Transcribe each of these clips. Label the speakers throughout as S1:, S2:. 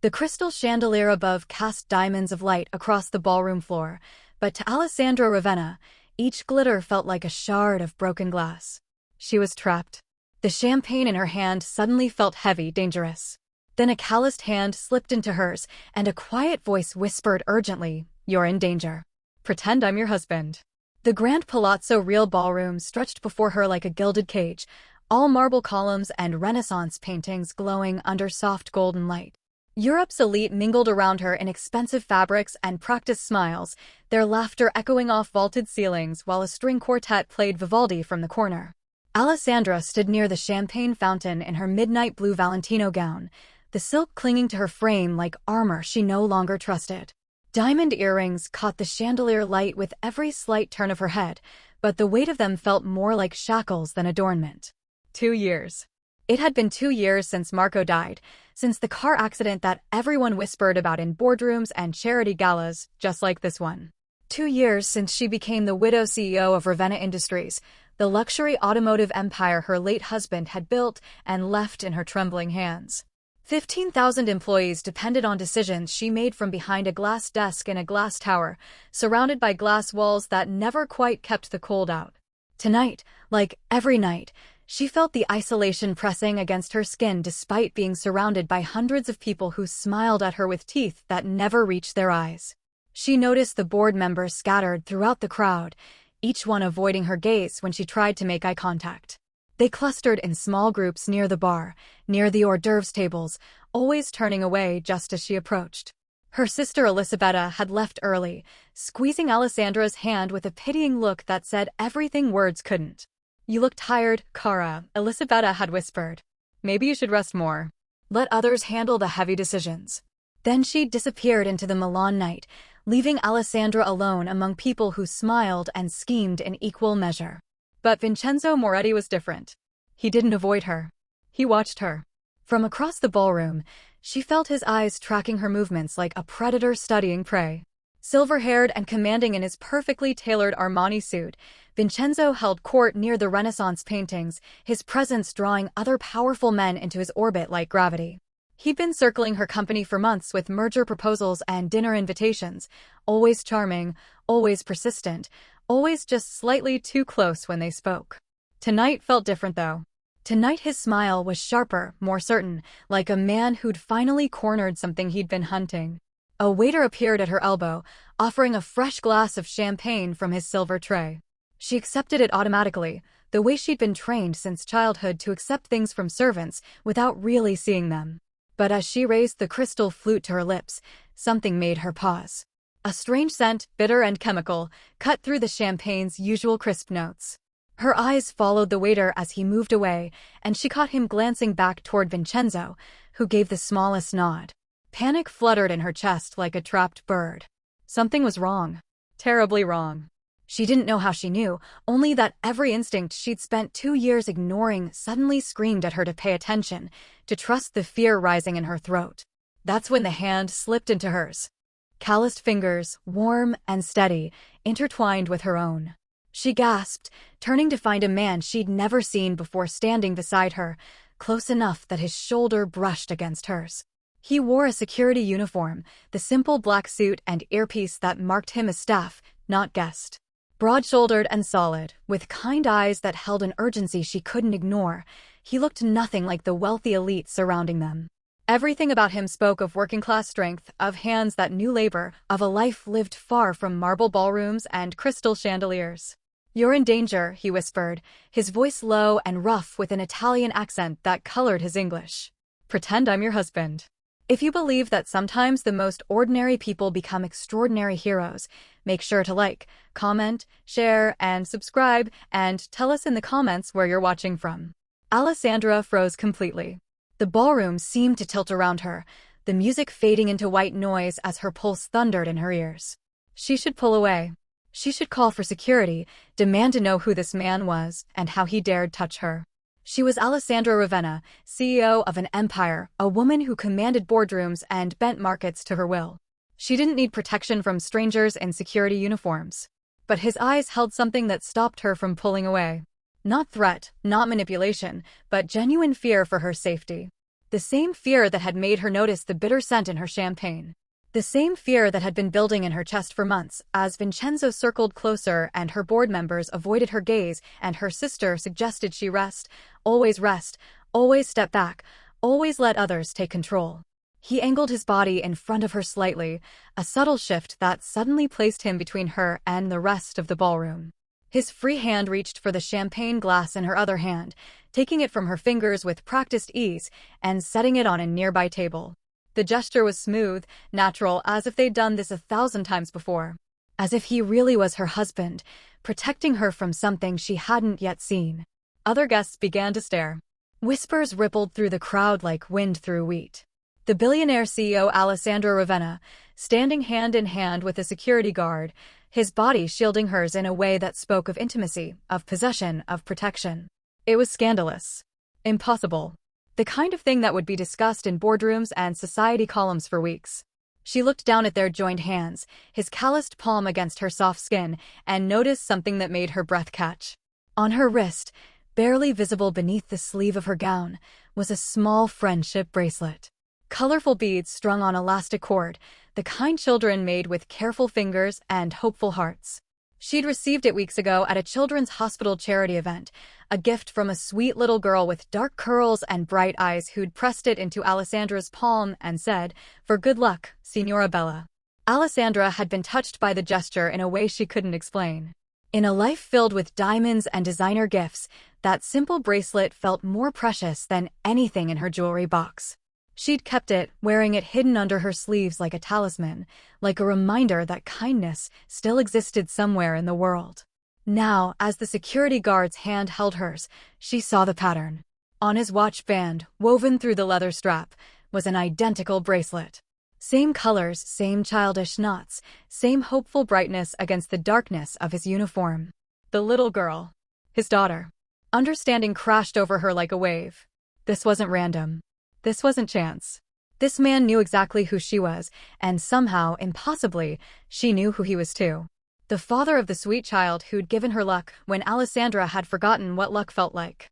S1: The crystal chandelier above cast diamonds of light across the ballroom floor, but to Alessandra Ravenna, each glitter felt like a shard of broken glass. She was trapped. The champagne in her hand suddenly felt heavy, dangerous. Then a calloused hand slipped into hers, and a quiet voice whispered urgently, "You're in danger. Pretend I'm your husband." The grand palazzo real ballroom stretched before her like a gilded cage, all marble columns and Renaissance paintings glowing under soft golden light. Europe's elite mingled around her in expensive fabrics and practiced smiles, their laughter echoing off vaulted ceilings while a string quartet played Vivaldi from the corner. Alessandra stood near the champagne fountain in her midnight blue Valentino gown, the silk clinging to her frame like armor she no longer trusted. Diamond earrings caught the chandelier light with every slight turn of her head, but the weight of them felt more like shackles than adornment. 2 years. It had been 2 years since Marco died, since the car accident that everyone whispered about in boardrooms and charity galas, just like this one. 2 years since she became the widow CEO of Ravenna Industries, the luxury automotive empire her late husband had built and left in her trembling hands. 15,000 employees depended on decisions she made from behind a glass desk in a glass tower, surrounded by glass walls that never quite kept the cold out. Tonight, like every night, she felt the isolation pressing against her skin despite being surrounded by hundreds of people who smiled at her with teeth that never reached their eyes. She noticed the board members scattered throughout the crowd, each one avoiding her gaze when she tried to make eye contact. They clustered in small groups near the bar, near the hors d'oeuvres tables, always turning away just as she approached. Her sister Elisabetta had left early, squeezing Alessandra's hand with a pitying look that said everything words couldn't. "You look tired, Cara," Elisabetta had whispered. "Maybe you should rest more. Let others handle the heavy decisions." Then she disappeared into the Milan night, leaving Alessandra alone among people who smiled and schemed in equal measure. But Vincenzo Moretti was different. He didn't avoid her. He watched her. From across the ballroom, she felt his eyes tracking her movements like a predator studying prey. Silver-haired and commanding in his perfectly tailored Armani suit, Vincenzo held court near the Renaissance paintings, his presence drawing other powerful men into his orbit like gravity. He'd been circling her company for months with merger proposals and dinner invitations, always charming, always persistent, always just slightly too close when they spoke. Tonight felt different, though. Tonight his smile was sharper, more certain, like a man who'd finally cornered something he'd been hunting. A waiter appeared at her elbow, offering a fresh glass of champagne from his silver tray. She accepted it automatically, the way she'd been trained since childhood to accept things from servants without really seeing them. But as she raised the crystal flute to her lips, something made her pause. A strange scent, bitter and chemical, cut through the champagne's usual crisp notes. Her eyes followed the waiter as he moved away, and she caught him glancing back toward Vincenzo, who gave the smallest nod. Panic fluttered in her chest like a trapped bird. Something was wrong. Terribly wrong. She didn't know how she knew, only that every instinct she'd spent 2 years ignoring suddenly screamed at her to pay attention, to trust the fear rising in her throat. That's when the hand slipped into hers. Calloused fingers, warm and steady, intertwined with her own. She gasped, turning to find a man she'd never seen before standing beside her, close enough that his shoulder brushed against hers. He wore a security uniform, the simple black suit and earpiece that marked him as staff, not guest. Broad-shouldered and solid, with kind eyes that held an urgency she couldn't ignore, he looked nothing like the wealthy elite surrounding them. Everything about him spoke of working-class strength, of hands that knew labor, of a life lived far from marble ballrooms and crystal chandeliers. "You're in danger," he whispered, his voice low and rough with an Italian accent that colored his English. "Pretend I'm your husband. If you believe that sometimes the most ordinary people become extraordinary heroes, make sure to like, comment, share, and subscribe, and tell us in the comments where you're watching from." Alessandra froze completely. The ballroom seemed to tilt around her, the music fading into white noise as her pulse thundered in her ears. She should pull away. She should call for security, demand to know who this man was, and how he dared touch her. She was Alessandra Ravenna, CEO of an empire, a woman who commanded boardrooms and bent markets to her will. She didn't need protection from strangers in security uniforms. But his eyes held something that stopped her from pulling away. Not threat, not manipulation, but genuine fear for her safety. The same fear that had made her notice the bitter scent in her champagne. The same fear that had been building in her chest for months as Vincenzo circled closer and her board members avoided her gaze and her sister suggested she rest, always step back, always let others take control. He angled his body in front of her slightly, a subtle shift that suddenly placed him between her and the rest of the ballroom. His free hand reached for the champagne glass in her other hand, taking it from her fingers with practiced ease and setting it on a nearby table. The gesture was smooth, natural, as if they'd done this 1,000 times before. As if he really was her husband, protecting her from something she hadn't yet seen. Other guests began to stare. Whispers rippled through the crowd like wind through wheat. The billionaire CEO Alessandro Ravenna, standing hand in hand with a security guard, his body shielding hers in a way that spoke of intimacy, of possession, of protection. It was scandalous. Impossible. The kind of thing that would be discussed in boardrooms and society columns for weeks. She looked down at their joined hands, his calloused palm against her soft skin, and noticed something that made her breath catch. On her wrist, barely visible beneath the sleeve of her gown, was a small friendship bracelet. Colorful beads strung on elastic cord, the kind children made with careful fingers and hopeful hearts. She'd received it weeks ago at a children's hospital charity event, a gift from a sweet little girl with dark curls and bright eyes who'd pressed it into Alessandra's palm and said, "For good luck, Signora Bella." Alessandra had been touched by the gesture in a way she couldn't explain. In a life filled with diamonds and designer gifts, that simple bracelet felt more precious than anything in her jewelry box. She'd kept it, wearing it hidden under her sleeves like a talisman, like a reminder that kindness still existed somewhere in the world. Now, as the security guard's hand held hers, she saw the pattern. On his watch band, woven through the leather strap, was an identical bracelet. Same colors, same childish knots, same hopeful brightness against the darkness of his uniform. The little girl. His daughter. Understanding crashed over her like a wave. This wasn't random. This wasn't chance. This man knew exactly who she was, and somehow, impossibly, she knew who he was too. The father of the sweet child who'd given her luck when Alessandra had forgotten what luck felt like.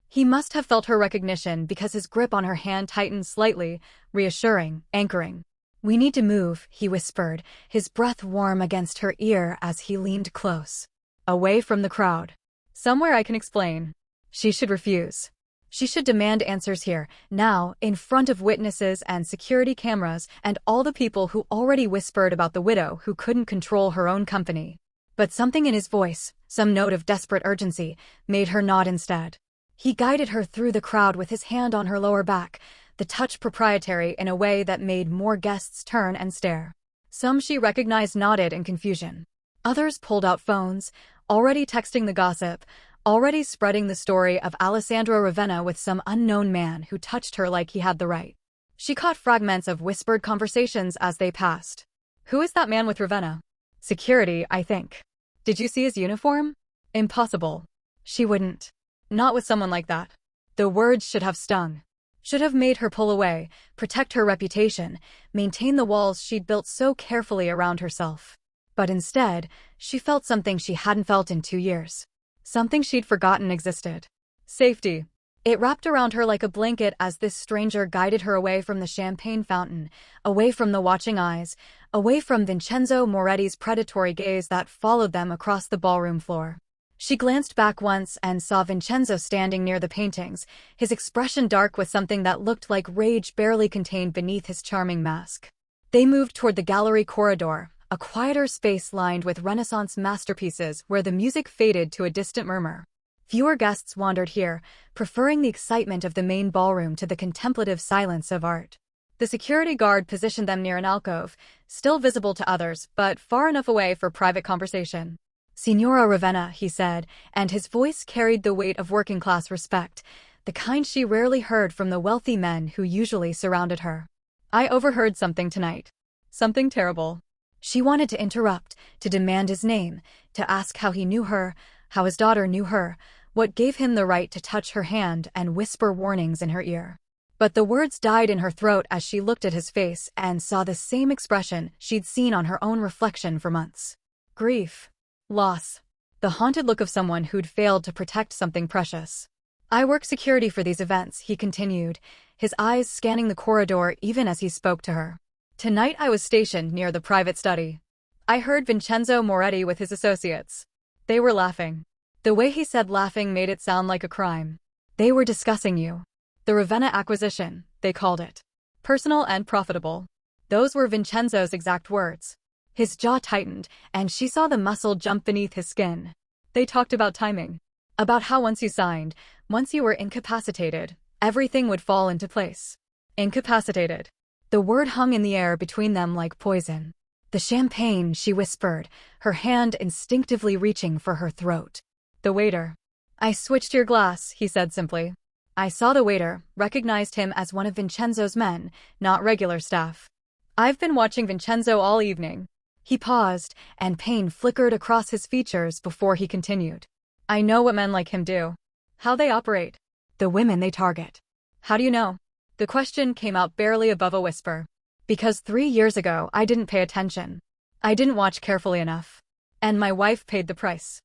S1: He must have felt her recognition because his grip on her hand tightened slightly, reassuring, anchoring. "We need to move," he whispered, his breath warm against her ear as he leaned close. Away from the crowd. "Somewhere I can explain." She should refuse. She should demand answers here, now, in front of witnesses and security cameras and all the people who already whispered about the widow who couldn't control her own company. But something in his voice, some note of desperate urgency, made her nod instead. He guided her through the crowd with his hand on her lower back, the touch proprietary in a way that made more guests turn and stare. Some she recognized nodded in confusion. Others pulled out phones, already texting the gossip, already spreading the story of Alessandro Ravenna with some unknown man who touched her like he had the right. She caught fragments of whispered conversations as they passed. "Who is that man with Ravenna?" "Security, I think." "Did you see his uniform?" "Impossible." She wouldn't. Not with someone like that. The words should have stung. Should have made her pull away, protect her reputation, maintain the walls she'd built so carefully around herself. But instead, she felt something she hadn't felt in 2 years. Something she'd forgotten existed. Safety. It wrapped around her like a blanket as this stranger guided her away from the champagne fountain, away from the watching eyes, away from Vincenzo Moretti's predatory gaze that followed them across the ballroom floor. She glanced back once and saw Vincenzo standing near the paintings, his expression dark with something that looked like rage barely contained beneath his charming mask. They moved toward the gallery corridor, a quieter space lined with Renaissance masterpieces where the music faded to a distant murmur. Fewer guests wandered here, preferring the excitement of the main ballroom to the contemplative silence of art. The security guard positioned them near an alcove, still visible to others, but far enough away for private conversation. "Signora Ravenna," he said, and his voice carried the weight of working-class respect, the kind she rarely heard from the wealthy men who usually surrounded her. "I overheard something tonight. Something terrible." She wanted to interrupt, to demand his name, to ask how he knew her, how his daughter knew her, what gave him the right to touch her hand and whisper warnings in her ear. But the words died in her throat as she looked at his face and saw the same expression she'd seen on her own reflection for months. Grief. Loss. The haunted look of someone who'd failed to protect something precious. "I work security for these events," he continued, his eyes scanning the corridor even as he spoke to her. Tonight I was stationed near the private study. I heard Vincenzo Moretti with his associates. They were laughing. The way he said laughing made it sound like a crime. They were discussing you. The Ravenna acquisition, they called it. Personal and profitable. Those were Vincenzo's exact words. His jaw tightened, and she saw the muscle jump beneath his skin. They talked about timing. About how once you signed, once you were incapacitated, everything would fall into place. Incapacitated. The word hung in the air between them like poison. The champagne, she whispered, her hand instinctively reaching for her throat. The waiter. I switched your glass, he said simply. I saw the waiter, recognized him as one of Vincenzo's men, not regular staff. I've been watching Vincenzo all evening. He paused, and pain flickered across his features before he continued. I know what men like him do. How they operate. The women they target. How do you know? The question came out barely above a whisper. Because 3 years ago I didn't pay attention. I didn't watch carefully enough. And my wife paid the price.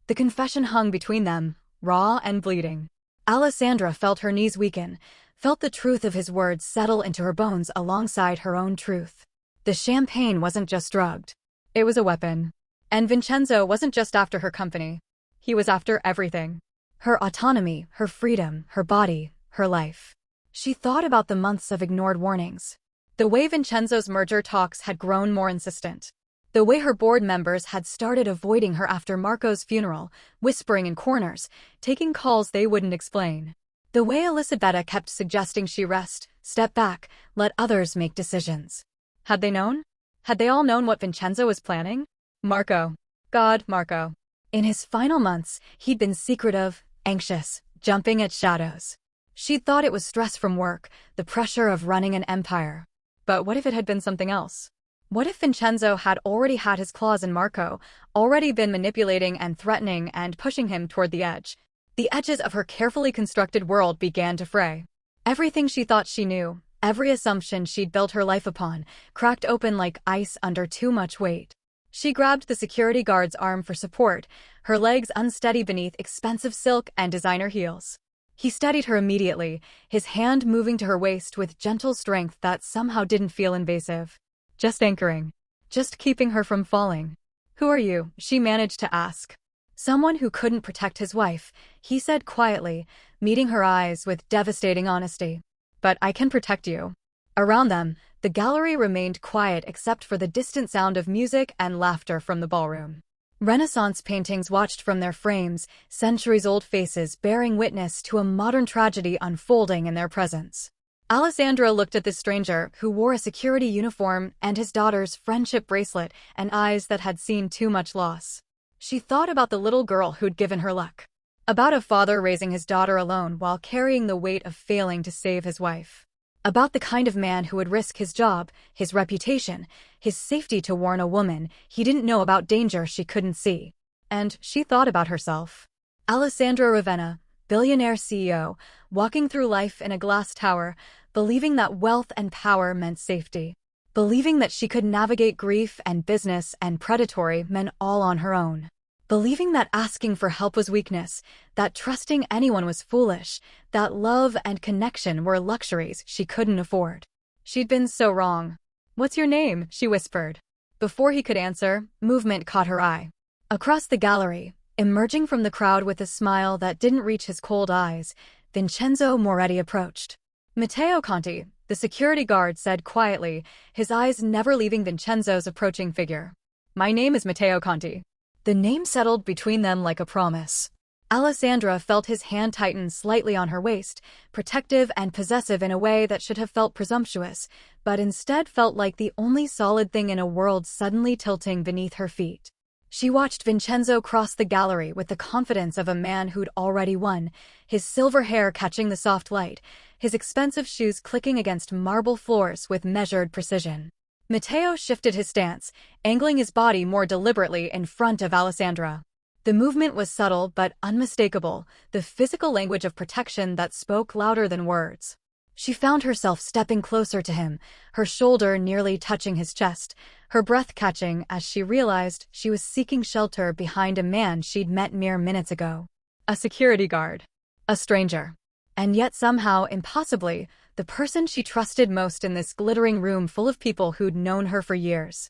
S1: The confession hung between them, raw and bleeding. Alessandra felt her knees weaken, felt the truth of his words settle into her bones alongside her own truth. The champagne wasn't just drugged. It was a weapon. And Vincenzo wasn't just after her company. He was after everything. Her autonomy, her freedom, her body, her life. She thought about the months of ignored warnings. The way Vincenzo's merger talks had grown more insistent. The way her board members had started avoiding her after Marco's funeral, whispering in corners, taking calls they wouldn't explain. The way Elisabetta kept suggesting she rest, step back, let others make decisions. Had they known? Had they all known what Vincenzo was planning? Marco. God, Marco. In his final months, he'd been secretive, anxious, jumping at shadows. She'd thought it was stress from work, the pressure of running an empire. But what if it had been something else? What if Vincenzo had already had his claws in Marco, already been manipulating and threatening and pushing him toward the edge? The edges of her carefully constructed world began to fray. Everything she thought she knew, every assumption she'd built her life upon, cracked open like ice under too much weight. She grabbed the security guard's arm for support, her legs unsteady beneath expensive silk and designer heels. He steadied her immediately, his hand moving to her waist with gentle strength that somehow didn't feel invasive. Just anchoring. Just keeping her from falling. Who are you? She managed to ask. Someone who couldn't protect his wife, he said quietly, meeting her eyes with devastating honesty. But I can protect you. Around them, the gallery remained quiet except for the distant sound of music and laughter from the ballroom. Renaissance paintings watched from their frames, centuries-old faces bearing witness to a modern tragedy unfolding in their presence. Alessandra looked at this stranger who wore a security uniform and his daughter's friendship bracelet and eyes that had seen too much loss. She thought about the little girl who'd given her luck. About a father raising his daughter alone while carrying the weight of failing to save his wife. About the kind of man who would risk his job, his reputation, his safety to warn a woman he didn't know about danger she couldn't see. And she thought about herself. Alessandra Ravenna, billionaire CEO, walking through life in a glass tower, believing that wealth and power meant safety. Believing that she could navigate grief and business and predatory men all on her own. Believing that asking for help was weakness, that trusting anyone was foolish, that love and connection were luxuries she couldn't afford. She'd been so wrong. What's your name? She whispered. Before he could answer, movement caught her eye. Across the gallery, emerging from the crowd with a smile that didn't reach his cold eyes, Vincenzo Moretti approached. Matteo Conti, the security guard said quietly, his eyes never leaving Vincenzo's approaching figure. My name is Matteo Conti. The name settled between them like a promise. Alessandra felt his hand tighten slightly on her waist, protective and possessive in a way that should have felt presumptuous, but instead felt like the only solid thing in a world suddenly tilting beneath her feet. She watched Vincenzo cross the gallery with the confidence of a man who'd already won, his silver hair catching the soft light, his expensive shoes clicking against marble floors with measured precision. Matteo shifted his stance, angling his body more deliberately in front of Alessandra. The movement was subtle but unmistakable, the physical language of protection that spoke louder than words. She found herself stepping closer to him, her shoulder nearly touching his chest, her breath catching as she realized she was seeking shelter behind a man she'd met mere minutes ago. A security guard. A stranger. And yet somehow, impossibly, the person she trusted most in this glittering room full of people who'd known her for years.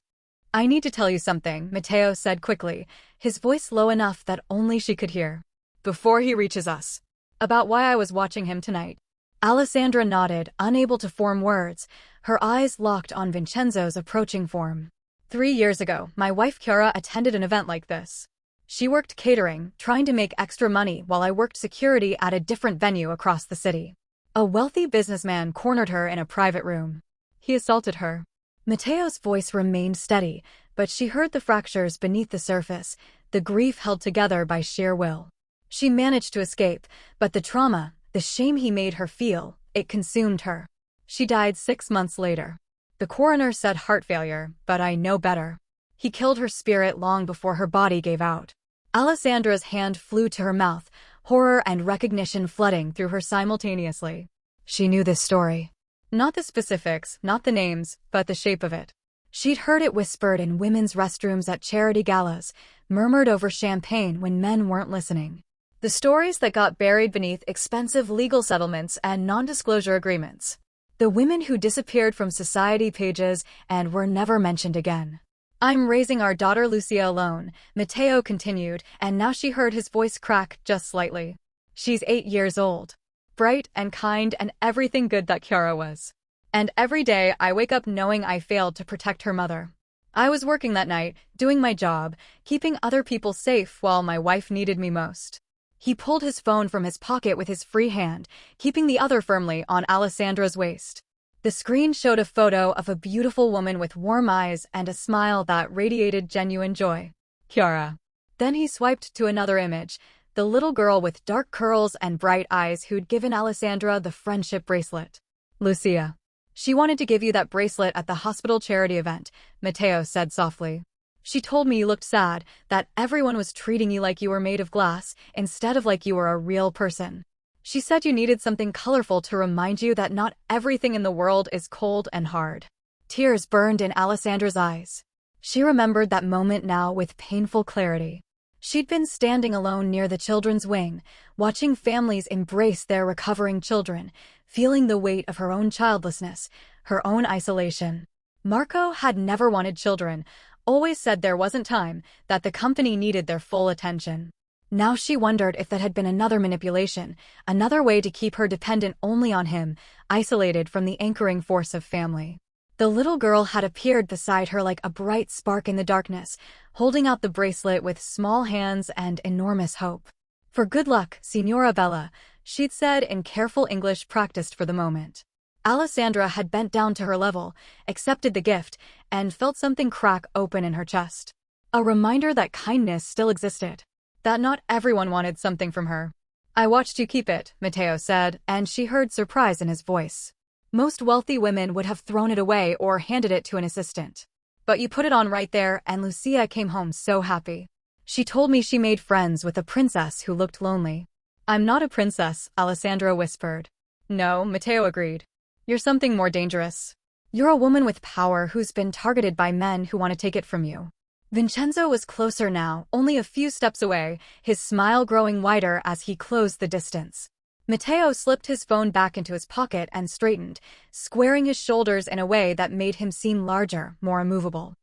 S1: "I need to tell you something," Matteo said quickly, his voice low enough that only she could hear. "Before he reaches us. About why I was watching him tonight." Alessandra nodded, unable to form words, her eyes locked on Vincenzo's approaching form. 3 years ago, my wife Chiara attended an event like this. She worked catering, trying to make extra money while I worked security at a different venue across the city. A wealthy businessman cornered her in a private room. He assaulted her. Matteo's voice remained steady, but she heard the fractures beneath the surface, the grief held together by sheer will. She managed to escape, but the trauma, the shame he made her feel, it consumed her. She died 6 months later. The coroner said heart failure, but I know better. He killed her spirit long before her body gave out. Alessandra's hand flew to her mouth, horror and recognition flooding through her simultaneously. She knew this story. Not the specifics, not the names, but the shape of it. She'd heard it whispered in women's restrooms at charity galas, murmured over champagne when men weren't listening. The stories that got buried beneath expensive legal settlements and non-disclosure agreements. The women who disappeared from society pages and were never mentioned again. "I'm raising our daughter Lucia alone," Matteo continued, and now she heard his voice crack just slightly. "She's 8 years old. Bright and kind and everything good that Chiara was. And every day I wake up knowing I failed to protect her mother. I was working that night, doing my job, keeping other people safe while my wife needed me most." He pulled his phone from his pocket with his free hand, keeping the other firmly on Alessandra's waist. The screen showed a photo of a beautiful woman with warm eyes and a smile that radiated genuine joy. Chiara. Then he swiped to another image, the little girl with dark curls and bright eyes who'd given Alessandra the friendship bracelet. "Lucia. She wanted to give you that bracelet at the hospital charity event," Matteo said softly. "She told me you looked sad, that everyone was treating you like you were made of glass, instead of like you were a real person. She said you needed something colorful to remind you that not everything in the world is cold and hard." Tears burned in Alessandra's eyes. She remembered that moment now with painful clarity. She'd been standing alone near the children's wing, watching families embrace their recovering children, feeling the weight of her own childlessness, her own isolation. Marco had never wanted children, always said there wasn't time, that the company needed their full attention. Now she wondered if that had been another manipulation, another way to keep her dependent only on him, isolated from the anchoring force of family. The little girl had appeared beside her like a bright spark in the darkness, holding out the bracelet with small hands and enormous hope. "For good luck, Signora Bella," she'd said in careful English practiced for the moment. Alessandra had bent down to her level, accepted the gift, and felt something crack open in her chest. A reminder that kindness still existed. That not everyone wanted something from her. "I watched you keep it," Matteo said, and she heard surprise in his voice. "Most wealthy women would have thrown it away or handed it to an assistant. But you put it on right there, and Lucia came home so happy. She told me she made friends with a princess who looked lonely." "I'm not a princess," Alessandra whispered. "No," Matteo agreed. "You're something more dangerous. You're a woman with power who's been targeted by men who want to take it from you." Vincenzo was closer now, only a few steps away, his smile growing wider as he closed the distance. Matteo slipped his phone back into his pocket and straightened, squaring his shoulders in a way that made him seem larger, more immovable.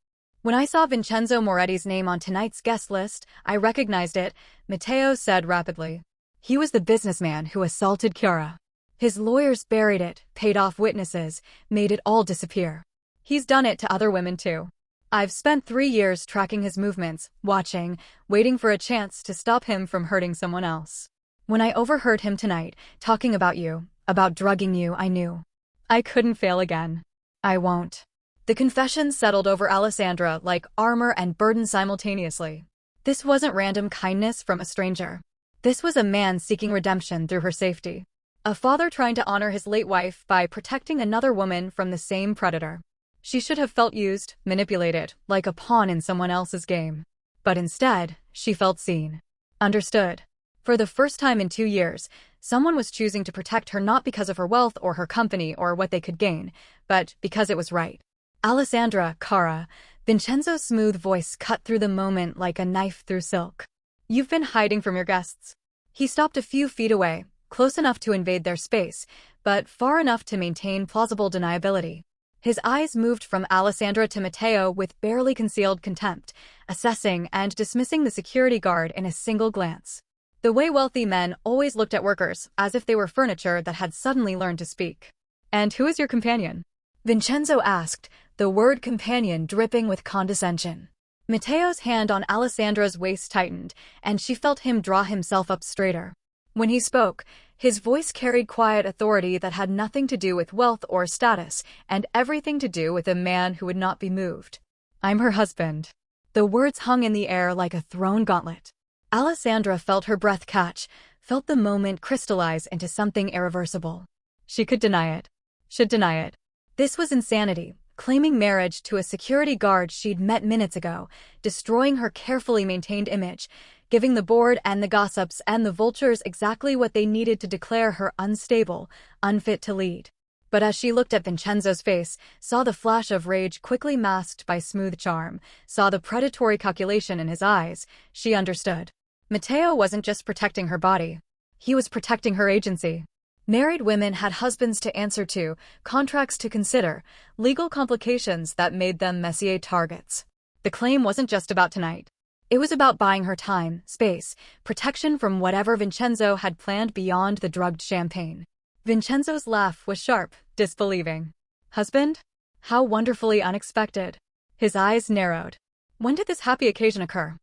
S1: "When I saw Vincenzo Moretti's name on tonight's guest list, I recognized it," Matteo said rapidly. "He was the businessman who assaulted Chiara. His lawyers buried it, paid off witnesses, made it all disappear. He's done it to other women too. I've spent 3 years tracking his movements, watching, waiting for a chance to stop him from hurting someone else. When I overheard him tonight, talking about you, about drugging you, I knew. I couldn't fail again. I won't." The confession settled over Alessandra like armor and burden simultaneously. This wasn't random kindness from a stranger. This was a man seeking redemption through her safety. A father trying to honor his late wife by protecting another woman from the same predator. She should have felt used, manipulated, like a pawn in someone else's game. But instead, she felt seen. Understood. For the first time in 2 years, someone was choosing to protect her not because of her wealth or her company or what they could gain, but because it was right. "Alessandra, Cara," Vincenzo's smooth voice cut through the moment like a knife through silk. "You've been hiding from your guests." He stopped a few feet away, close enough to invade their space, but far enough to maintain plausible deniability. His eyes moved from Alessandra to Matteo with barely concealed contempt, assessing and dismissing the security guard in a single glance. The way wealthy men always looked at workers, as if they were furniture that had suddenly learned to speak. "And who is your companion?" Vincenzo asked, the word companion dripping with condescension. Matteo's hand on Alessandra's waist tightened, and she felt him draw himself up straighter. When he spoke, his voice carried quiet authority that had nothing to do with wealth or status, and everything to do with a man who would not be moved. "I'm her husband." The words hung in the air like a thrown gauntlet. Alessandra felt her breath catch, felt the moment crystallize into something irreversible. She could deny it. Should deny it. This was insanity, claiming marriage to a security guard she'd met minutes ago, destroying her carefully maintained image, giving the board and the gossips and the vultures exactly what they needed to declare her unstable, unfit to lead. But as she looked at Vincenzo's face, saw the flash of rage quickly masked by smooth charm, saw the predatory calculation in his eyes, she understood. Matteo wasn't just protecting her body. He was protecting her agency. Married women had husbands to answer to, contracts to consider, legal complications that made them Messier targets. The claim wasn't just about tonight. It was about buying her time, space, protection from whatever Vincenzo had planned beyond the drugged champagne. Vincenzo's laugh was sharp, disbelieving. "Husband? How wonderfully unexpected." His eyes narrowed. "When did this happy occasion occur?"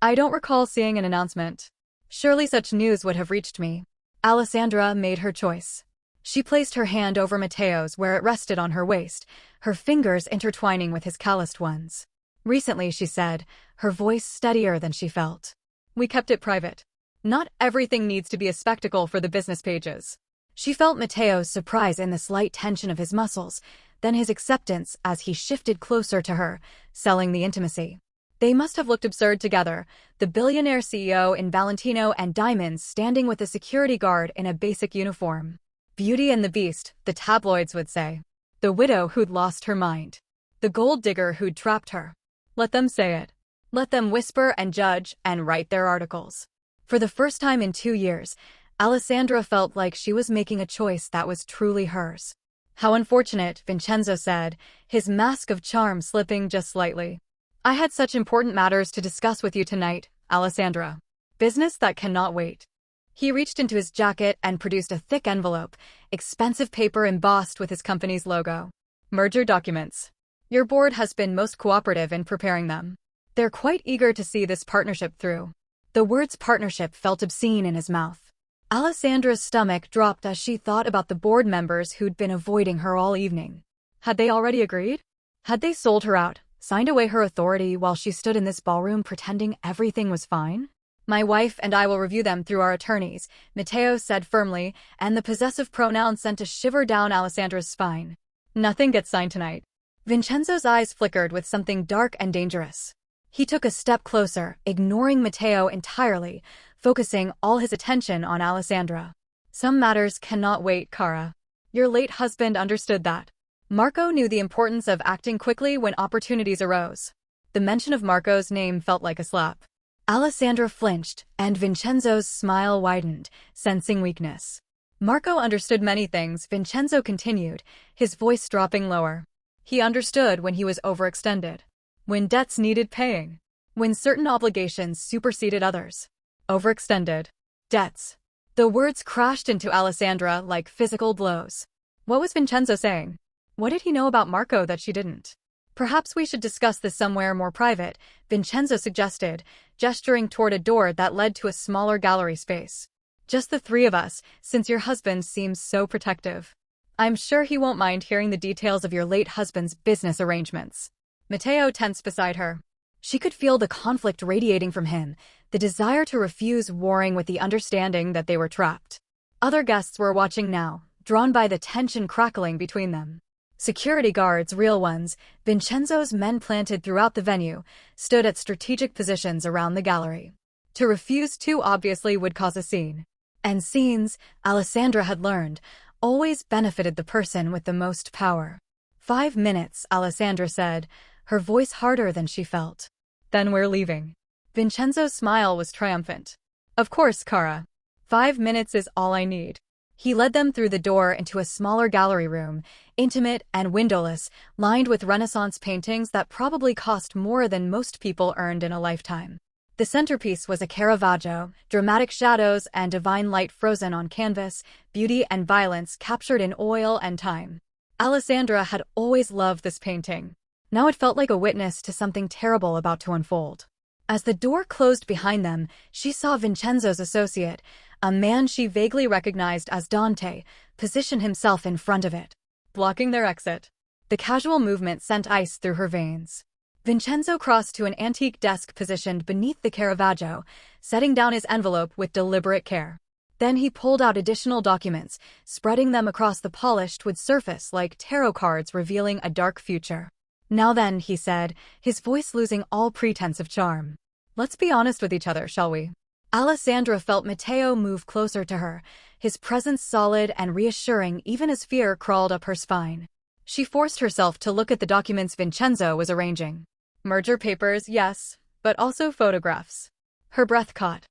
S1: "I don't recall seeing an announcement. Surely such news would have reached me." Alessandra made her choice. She placed her hand over Matteo's where it rested on her waist, her fingers intertwining with his calloused ones. "Recently," she said, her voice steadier than she felt. "We kept it private. Not everything needs to be a spectacle for the business pages." She felt Matteo's surprise in the slight tension of his muscles, then his acceptance as he shifted closer to her, selling the intimacy. They must have looked absurd together, the billionaire CEO in Valentino and diamonds standing with a security guard in a basic uniform. Beauty and the Beast, the tabloids would say. The widow who'd lost her mind. The gold digger who'd trapped her. Let them say it. Let them whisper and judge and write their articles. For the first time in 2 years, Alessandra felt like she was making a choice that was truly hers. "How unfortunate," Vincenzo said, his mask of charm slipping just slightly. "I had such important matters to discuss with you tonight, Alessandra. Business that cannot wait." He reached into his jacket and produced a thick envelope, expensive paper embossed with his company's logo. "Merger documents. Your board has been most cooperative in preparing them. They're quite eager to see this partnership through." The words partnership felt obscene in his mouth. Alessandra's stomach dropped as she thought about the board members who'd been avoiding her all evening. Had they already agreed? Had they sold her out, signed away her authority while she stood in this ballroom pretending everything was fine? "My wife and I will review them through our attorneys," Matteo said firmly, and the possessive pronoun sent a shiver down Alessandra's spine. "Nothing gets signed tonight." Vincenzo's eyes flickered with something dark and dangerous. He took a step closer, ignoring Matteo entirely, focusing all his attention on Alessandra. "Some matters cannot wait, Cara. Your late husband understood that. Marco knew the importance of acting quickly when opportunities arose." The mention of Marco's name felt like a slap. Alessandra flinched, and Vincenzo's smile widened, sensing weakness. "Marco understood many things," Vincenzo continued, his voice dropping lower. "He understood when he was overextended. When debts needed paying. When certain obligations superseded others. Overextended. Debts." The words crashed into Alessandra like physical blows. What was Vincenzo saying? What did he know about Marco that she didn't? "Perhaps we should discuss this somewhere more private," Vincenzo suggested, gesturing toward a door that led to a smaller gallery space. "Just the three of us, since your husband seems so protective. I'm sure he won't mind hearing the details of your late husband's business arrangements." Matteo tensed beside her. She could feel the conflict radiating from him, the desire to refuse warring with the understanding that they were trapped. Other guests were watching now, drawn by the tension crackling between them. Security guards, real ones, Vincenzo's men planted throughout the venue, stood at strategic positions around the gallery. To refuse too obviously would cause a scene. And scenes, Alessandra had learned, always benefited the person with the most power. 5 minutes, Alessandra said, her voice harder than she felt. "Then we're leaving." Vincenzo's smile was triumphant. "Of course, Cara. 5 minutes is all I need." He led them through the door into a smaller gallery room, intimate and windowless, lined with Renaissance paintings that probably cost more than most people earned in a lifetime. The centerpiece was a Caravaggio, dramatic shadows and divine light frozen on canvas, beauty and violence captured in oil and time. Alessandra had always loved this painting. Now it felt like a witness to something terrible about to unfold. As the door closed behind them, she saw Vincenzo's associate, a man she vaguely recognized as Dante, position himself in front of it, blocking their exit. The casual movement sent ice through her veins. Vincenzo crossed to an antique desk positioned beneath the Caravaggio, setting down his envelope with deliberate care. Then he pulled out additional documents, spreading them across the polished wood surface like tarot cards revealing a dark future. "Now then," he said, his voice losing all pretense of charm. "Let's be honest with each other, shall we?" Alessandra felt Matteo move closer to her, his presence solid and reassuring even as fear crawled up her spine. She forced herself to look at the documents Vincenzo was arranging. Merger papers, yes, but also photographs. Her breath caught.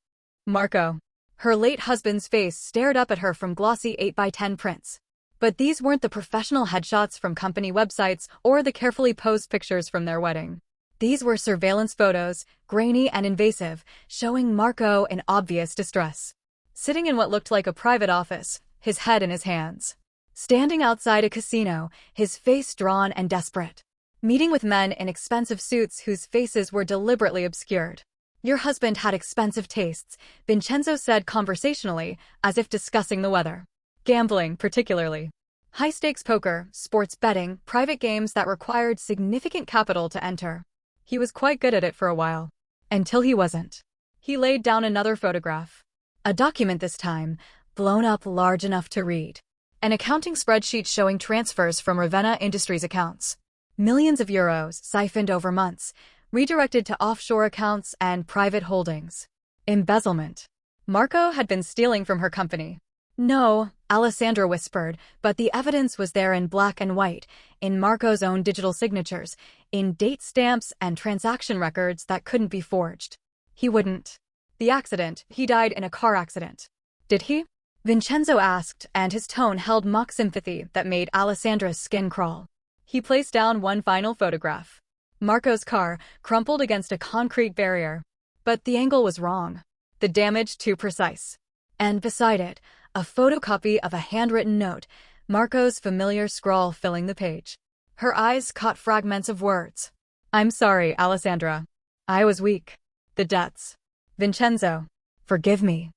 S1: Marco. Her late husband's face stared up at her from glossy 8x10 prints. But these weren't the professional headshots from company websites or the carefully posed pictures from their wedding. These were surveillance photos, grainy and invasive, showing Marco in obvious distress. Sitting in what looked like a private office, his head in his hands. Standing outside a casino, his face drawn and desperate. Meeting with men in expensive suits whose faces were deliberately obscured. "Your husband had expensive tastes," Vincenzo said conversationally, as if discussing the weather. "Gambling, particularly. High-stakes poker, sports betting, private games that required significant capital to enter. He was quite good at it for a while. Until he wasn't." He laid down another photograph. A document this time, blown up large enough to read. An accounting spreadsheet showing transfers from Ravenna Industries accounts. Millions of euros siphoned over months, redirected to offshore accounts and private holdings. Embezzlement. Marco had been stealing from her company. "No," Alessandra whispered, but the evidence was there in black and white, in Marco's own digital signatures, in date stamps and transaction records that couldn't be forged. "He wouldn't." "The accident, he died in a car accident." "Did he?" Vincenzo asked, and his tone held mock sympathy that made Alessandra's skin crawl. He placed down one final photograph. Marco's car, crumpled against a concrete barrier. But the angle was wrong. The damage too precise. And beside it, a photocopy of a handwritten note, Marco's familiar scrawl filling the page. Her eyes caught fragments of words. "I'm sorry, Alessandra. I was weak. The debts. Vincenzo. Forgive me.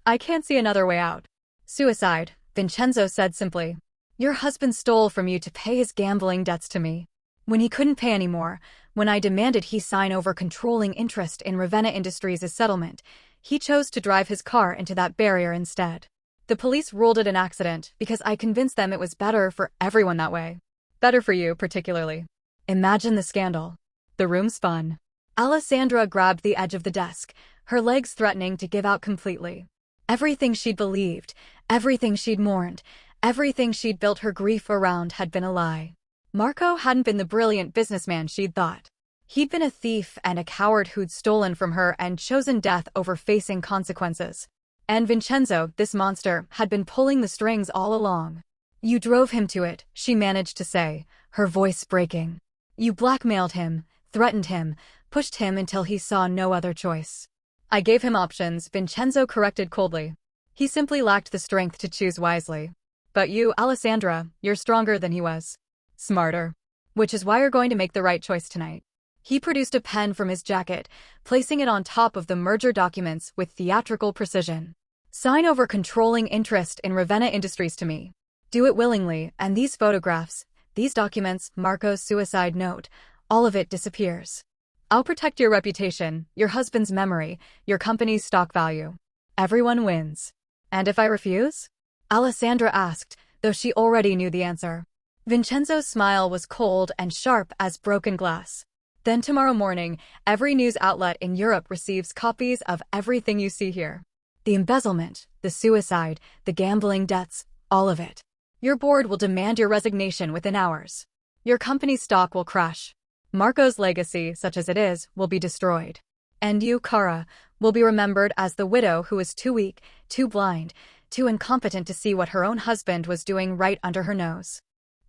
S1: I can't see another way out." "Suicide," Vincenzo said simply. "Your husband stole from you to pay his gambling debts to me. When he couldn't pay anymore, when I demanded he sign over controlling interest in Ravenna Industries' settlement, he chose to drive his car into that barrier instead. The police ruled it an accident because I convinced them it was better for everyone that way. Better for you, particularly. Imagine the scandal." The room spun. Alessandra grabbed the edge of the desk, her legs threatening to give out completely. Everything she'd believed, everything she'd mourned, everything she'd built her grief around had been a lie. Marco hadn't been the brilliant businessman she'd thought. He'd been a thief and a coward who'd stolen from her and chosen death over facing consequences. And Vincenzo, this monster, had been pulling the strings all along. "You drove him to it," she managed to say, her voice breaking. "You blackmailed him, threatened him, pushed him until he saw no other choice." "I gave him options," Vincenzo corrected coldly. "He simply lacked the strength to choose wisely. But you, Alessandra, you're stronger than he was. Smarter. Which is why you're going to make the right choice tonight." He produced a pen from his jacket, placing it on top of the merger documents with theatrical precision. "Sign over controlling interest in Ravenna Industries to me. Do it willingly, and these photographs, these documents, Marco's suicide note, all of it disappears. I'll protect your reputation, your husband's memory, your company's stock value. Everyone wins." "And if I refuse?" Alessandra asked, though she already knew the answer. Vincenzo's smile was cold and sharp as broken glass. "Then tomorrow morning, every news outlet in Europe receives copies of everything you see here. The embezzlement, the suicide, the gambling debts, all of it. Your board will demand your resignation within hours. Your company's stock will crash. Marco's legacy, such as it is, will be destroyed. And you, Cara, will be remembered as the widow who was too weak, too blind, too incompetent to see what her own husband was doing right under her nose.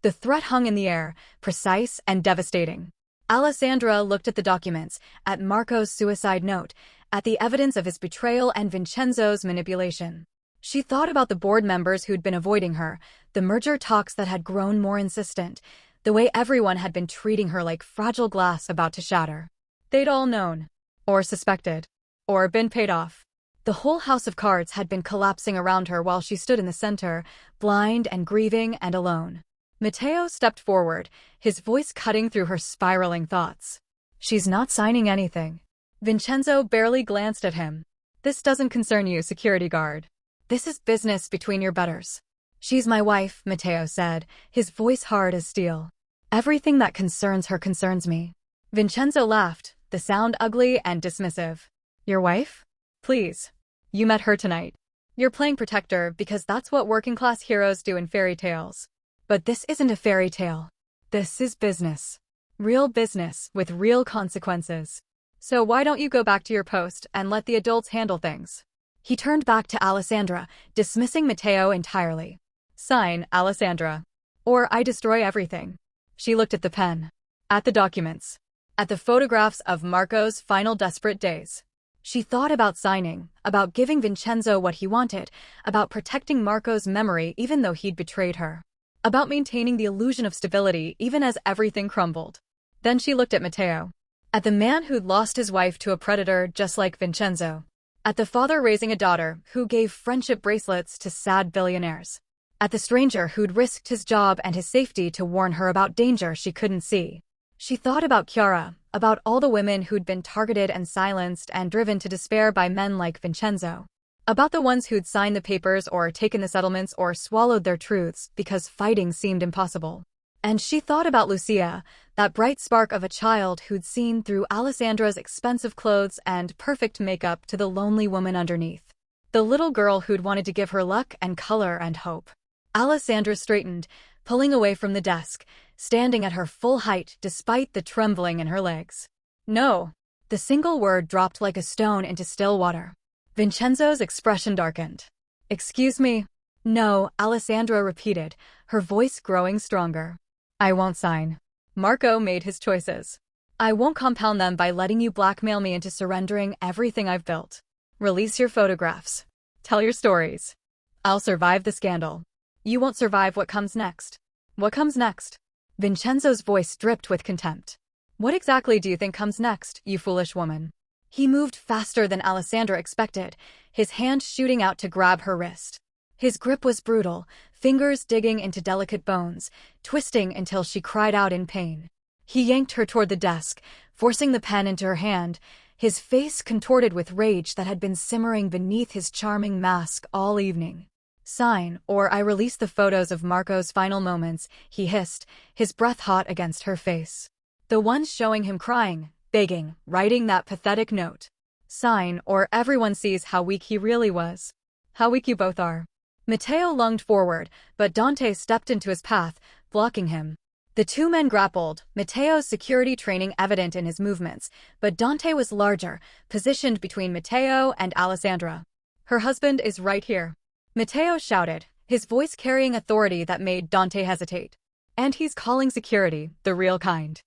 S1: The threat hung in the air, precise and devastating. Alessandra looked at the documents, at Marco's suicide note, at the evidence of his betrayal and Vincenzo's manipulation. She thought about the board members who'd been avoiding her, the merger talks that had grown more insistent, the way everyone had been treating her like fragile glass about to shatter. They'd all known, or suspected, or been paid off. The whole house of cards had been collapsing around her while she stood in the center, blind and grieving and alone. Matteo stepped forward, his voice cutting through her spiraling thoughts. "She's not signing anything." Vincenzo barely glanced at him. "This doesn't concern you, security guard. This is business between your betters." "She's my wife," Matteo said, his voice hard as steel. "Everything that concerns her concerns me." Vincenzo laughed, the sound ugly and dismissive. "Your wife? Please. You met her tonight. You're playing protector because that's what working-class heroes do in fairy tales. But this isn't a fairy tale. This is business. Real business with real consequences. So why don't you go back to your post and let the adults handle things?" He turned back to Alessandra, dismissing Matteo entirely. "Sign, Alessandra. Or I destroy everything." She looked at the pen, at the documents, at the photographs of Marco's final desperate days. She thought about signing, about giving Vincenzo what he wanted, about protecting Marco's memory even though he'd betrayed her, about maintaining the illusion of stability even as everything crumbled. Then she looked at Matteo, at the man who'd lost his wife to a predator just like Vincenzo, at the father raising a daughter who gave friendship bracelets to sad billionaires, at the stranger who'd risked his job and his safety to warn her about danger she couldn't see. She thought about Chiara, about all the women who'd been targeted and silenced and driven to despair by men like Vincenzo, about the ones who'd signed the papers or taken the settlements or swallowed their truths because fighting seemed impossible. And she thought about Lucia, that bright spark of a child who'd seen through Alessandra's expensive clothes and perfect makeup to the lonely woman underneath. The little girl who'd wanted to give her luck and color and hope. Alessandra straightened, pulling away from the desk, standing at her full height despite the trembling in her legs. "No." The single word dropped like a stone into still water. Vincenzo's expression darkened. "Excuse me?" "No," Alessandra repeated, her voice growing stronger. "I won't sign. Marco made his choices. I won't compound them by letting you blackmail me into surrendering everything I've built. Release your photographs. Tell your stories. I'll survive the scandal. You won't survive what comes next." "What comes next?" Vincenzo's voice dripped with contempt. "What exactly do you think comes next, you foolish woman?" He moved faster than Alessandra expected, his hand shooting out to grab her wrist. His grip was brutal, fingers digging into delicate bones, twisting until she cried out in pain. He yanked her toward the desk, forcing the pen into her hand, his face contorted with rage that had been simmering beneath his charming mask all evening. "Sign, or I release the photos of Marco's final moments," he hissed, his breath hot against her face. The ones showing him crying, begging, writing that pathetic note. "Sign, or everyone sees how weak he really was. How weak you both are." Matteo lunged forward, but Dante stepped into his path, blocking him. The two men grappled, Matteo's security training evident in his movements, but Dante was larger, positioned between Matteo and Alessandra. "Her husband is right here," Matteo shouted, his voice carrying authority that made Dante hesitate. "And he's calling security, the real kind."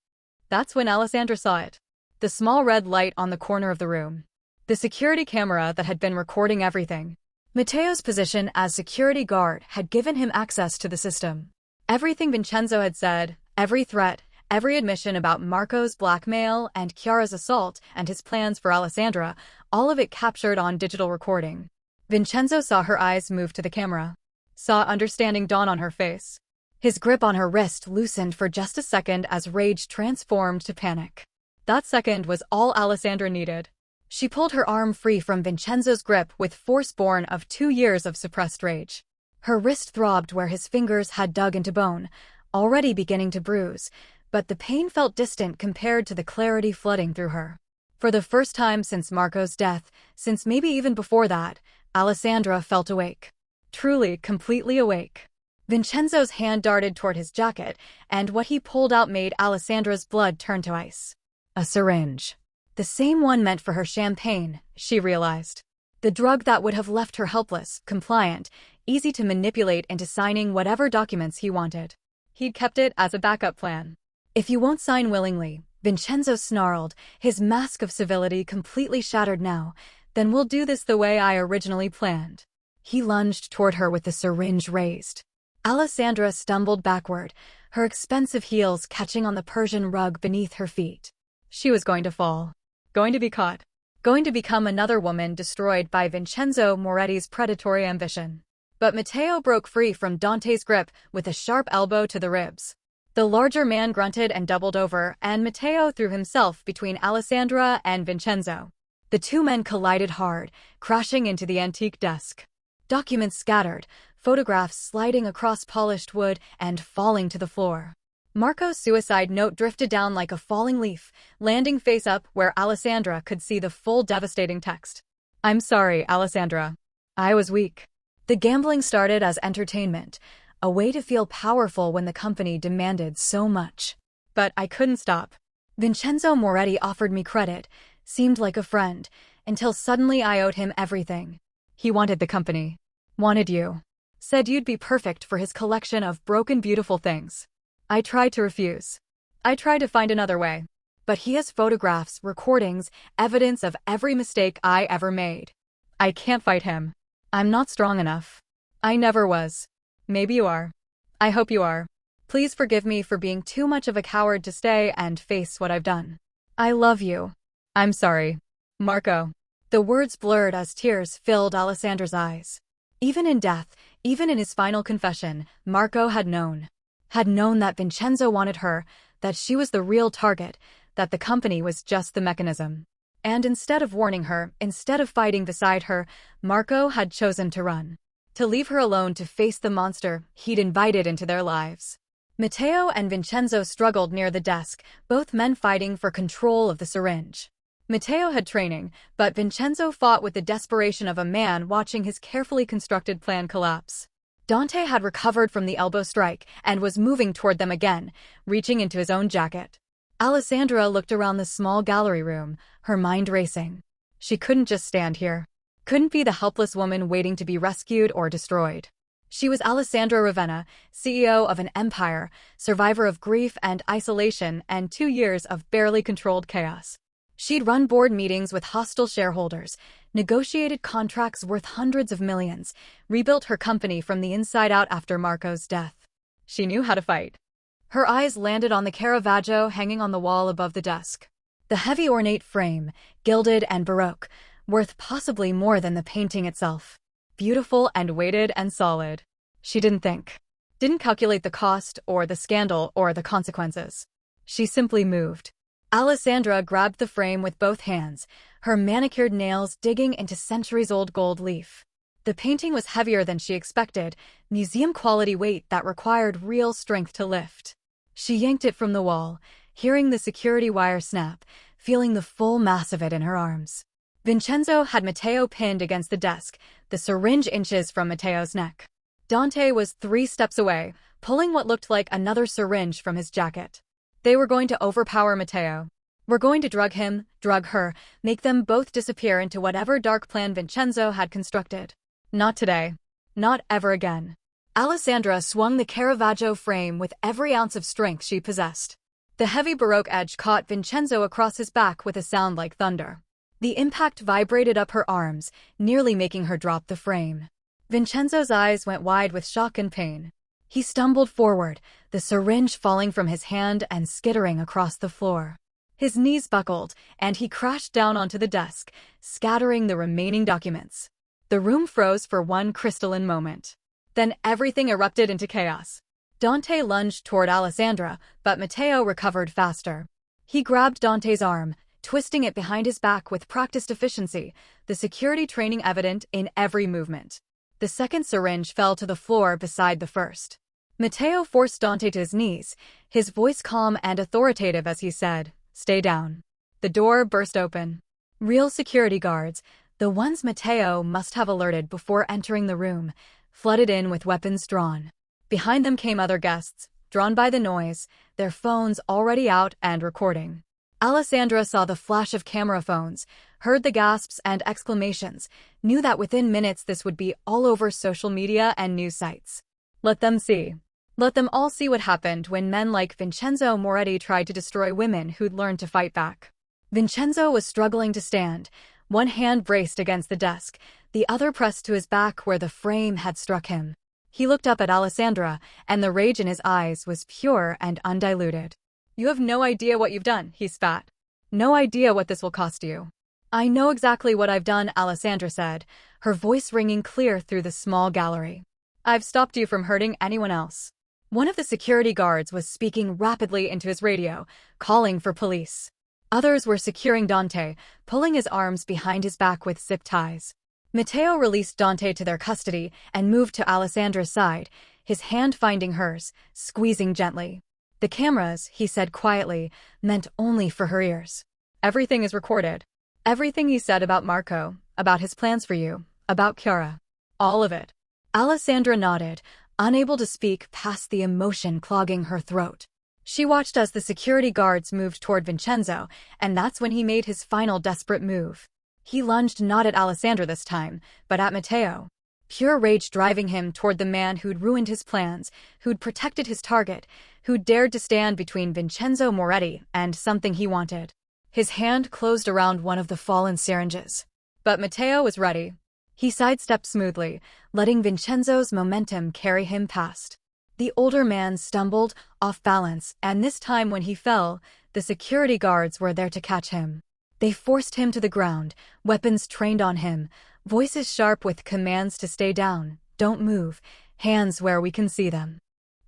S1: That's when Alessandra saw it. The small red light on the corner of the room. The security camera that had been recording everything. Matteo's position as security guard had given him access to the system. Everything Vincenzo had said, every threat, every admission about Marco's blackmail and Chiara's assault and his plans for Alessandra, all of it captured on digital recording. Vincenzo saw her eyes move to the camera. Saw understanding dawn on her face. His grip on her wrist loosened for just a second as rage transformed to panic. That second was all Alessandra needed. She pulled her arm free from Vincenzo's grip with force born of 2 years of suppressed rage. Her wrist throbbed where his fingers had dug into bone, already beginning to bruise, but the pain felt distant compared to the clarity flooding through her. For the first time since Marco's death, since maybe even before that, Alessandra felt awake. Truly, completely awake. Vincenzo's hand darted toward his jacket, and what he pulled out made Alessandra's blood turn to ice. A syringe. The same one meant for her champagne, she realized. The drug that would have left her helpless, compliant, easy to manipulate into signing whatever documents he wanted. He'd kept it as a backup plan. If you won't sign willingly, Vincenzo snarled, his mask of civility completely shattered now, then we'll do this the way I originally planned. He lunged toward her with the syringe raised. Alessandra stumbled backward, her expensive heels catching on the Persian rug beneath her feet. She was going to fall. Going to be caught. Going to become another woman destroyed by Vincenzo Moretti's predatory ambition. But Matteo broke free from Dante's grip with a sharp elbow to the ribs. The larger man grunted and doubled over, and Matteo threw himself between Alessandra and Vincenzo. The two men collided hard, crashing into the antique desk. Documents scattered, photographs sliding across polished wood and falling to the floor. Marco's suicide note drifted down like a falling leaf, landing face up where Alessandra could see the full devastating text. "I'm sorry, Alessandra. I was weak." The gambling started as entertainment, a way to feel powerful when the company demanded so much. But I couldn't stop. Vincenzo Moretti offered me credit, seemed like a friend, until suddenly I owed him everything. He wanted the company. Wanted you. Said you'd be perfect for his collection of broken beautiful things. I tried to refuse. I tried to find another way. But he has photographs, recordings, evidence of every mistake I ever made. I can't fight him. I'm not strong enough. I never was. Maybe you are. I hope you are. Please forgive me for being too much of a coward to stay and face what I've done. I love you. I'm sorry. Marco. The words blurred as tears filled Alessandra's eyes. Even in death, even in his final confession, Marco had known. Had known that Vincenzo wanted her, that she was the real target, that the company was just the mechanism. And instead of warning her, instead of fighting beside her, Marco had chosen to run. To leave her alone to face the monster he'd invited into their lives. Matteo and Vincenzo struggled near the desk, both men fighting for control of the syringe. Matteo had training, but Vincenzo fought with the desperation of a man watching his carefully constructed plan collapse. Dante had recovered from the elbow strike and was moving toward them again, reaching into his own jacket. Alessandra looked around the small gallery room, her mind racing. She couldn't just stand here. Couldn't be the helpless woman waiting to be rescued or destroyed. She was Alessandra Ravenna, CEO of an empire, survivor of grief and isolation and 2 years of barely controlled chaos. She'd run board meetings with hostile shareholders, negotiated contracts worth hundreds of millions, rebuilt her company from the inside out after Marco's death. She knew how to fight. Her eyes landed on the Caravaggio hanging on the wall above the desk. The heavy ornate frame, gilded and baroque, worth possibly more than the painting itself. Beautiful and weighted and solid. She didn't think. Didn't calculate the cost or the scandal or the consequences. She simply moved. Alessandra grabbed the frame with both hands, her manicured nails digging into centuries-old gold leaf. The painting was heavier than she expected, museum-quality weight that required real strength to lift. She yanked it from the wall, hearing the security wire snap, feeling the full mass of it in her arms. Vincenzo had Matteo pinned against the desk, the syringe inches from Matteo's neck. Dante was 3 steps away, pulling what looked like another syringe from his jacket. They were going to overpower Matteo. Were going to drug him, drug her, make them both disappear into whatever dark plan Vincenzo had constructed. Not today. Not ever again. Alessandra swung the Caravaggio frame with every ounce of strength she possessed. The heavy Baroque edge caught Vincenzo across his back with a sound like thunder. The impact vibrated up her arms, nearly making her drop the frame. Vincenzo's eyes went wide with shock and pain. He stumbled forward, the syringe falling from his hand and skittering across the floor. His knees buckled, and he crashed down onto the desk, scattering the remaining documents. The room froze for one crystalline moment. Then everything erupted into chaos. Dante lunged toward Alessandra, but Matteo recovered faster. He grabbed Dante's arm, twisting it behind his back with practiced efficiency, the security training evident in every movement. The second syringe fell to the floor beside the first. Matteo forced Dante to his knees, his voice calm and authoritative as he said, "Stay down." The door burst open. Real security guards, the ones Matteo must have alerted before entering the room, flooded in with weapons drawn. Behind them came other guests, drawn by the noise, their phones already out and recording. Alessandra saw the flash of camera phones, heard the gasps and exclamations, knew that within minutes this would be all over social media and news sites. Let them see. Let them all see what happened when men like Vincenzo Moretti tried to destroy women who'd learned to fight back. Vincenzo was struggling to stand, one hand braced against the desk, the other pressed to his back where the frame had struck him. He looked up at Alessandra, and the rage in his eyes was pure and undiluted. "You have no idea what you've done," he spat. "No idea what this will cost you." "I know exactly what I've done," Alessandra said, her voice ringing clear through the small gallery. "I've stopped you from hurting anyone else." One of the security guards was speaking rapidly into his radio, calling for police. Others were securing Dante, pulling his arms behind his back with zip ties. Matteo released Dante to their custody and moved to Alessandra's side, his hand finding hers, squeezing gently. "The cameras," he said quietly, meant only for her ears. "Everything is recorded. Everything he said about Marco, about his plans for you, about Chiara. All of it." Alessandra nodded, unable to speak past the emotion clogging her throat. She watched as the security guards moved toward Vincenzo, and that's when he made his final desperate move. He lunged not at Alessandra this time, but at Matteo. Pure rage driving him toward the man who'd ruined his plans, who'd protected his target, who'd dared to stand between Vincenzo Moretti and something he wanted. His hand closed around one of the fallen syringes. But Matteo was ready. He sidestepped smoothly, letting Vincenzo's momentum carry him past. The older man stumbled, off balance, and this time when he fell, the security guards were there to catch him. They forced him to the ground, weapons trained on him, voices sharp with commands to stay down, don't move, hands where we can see them.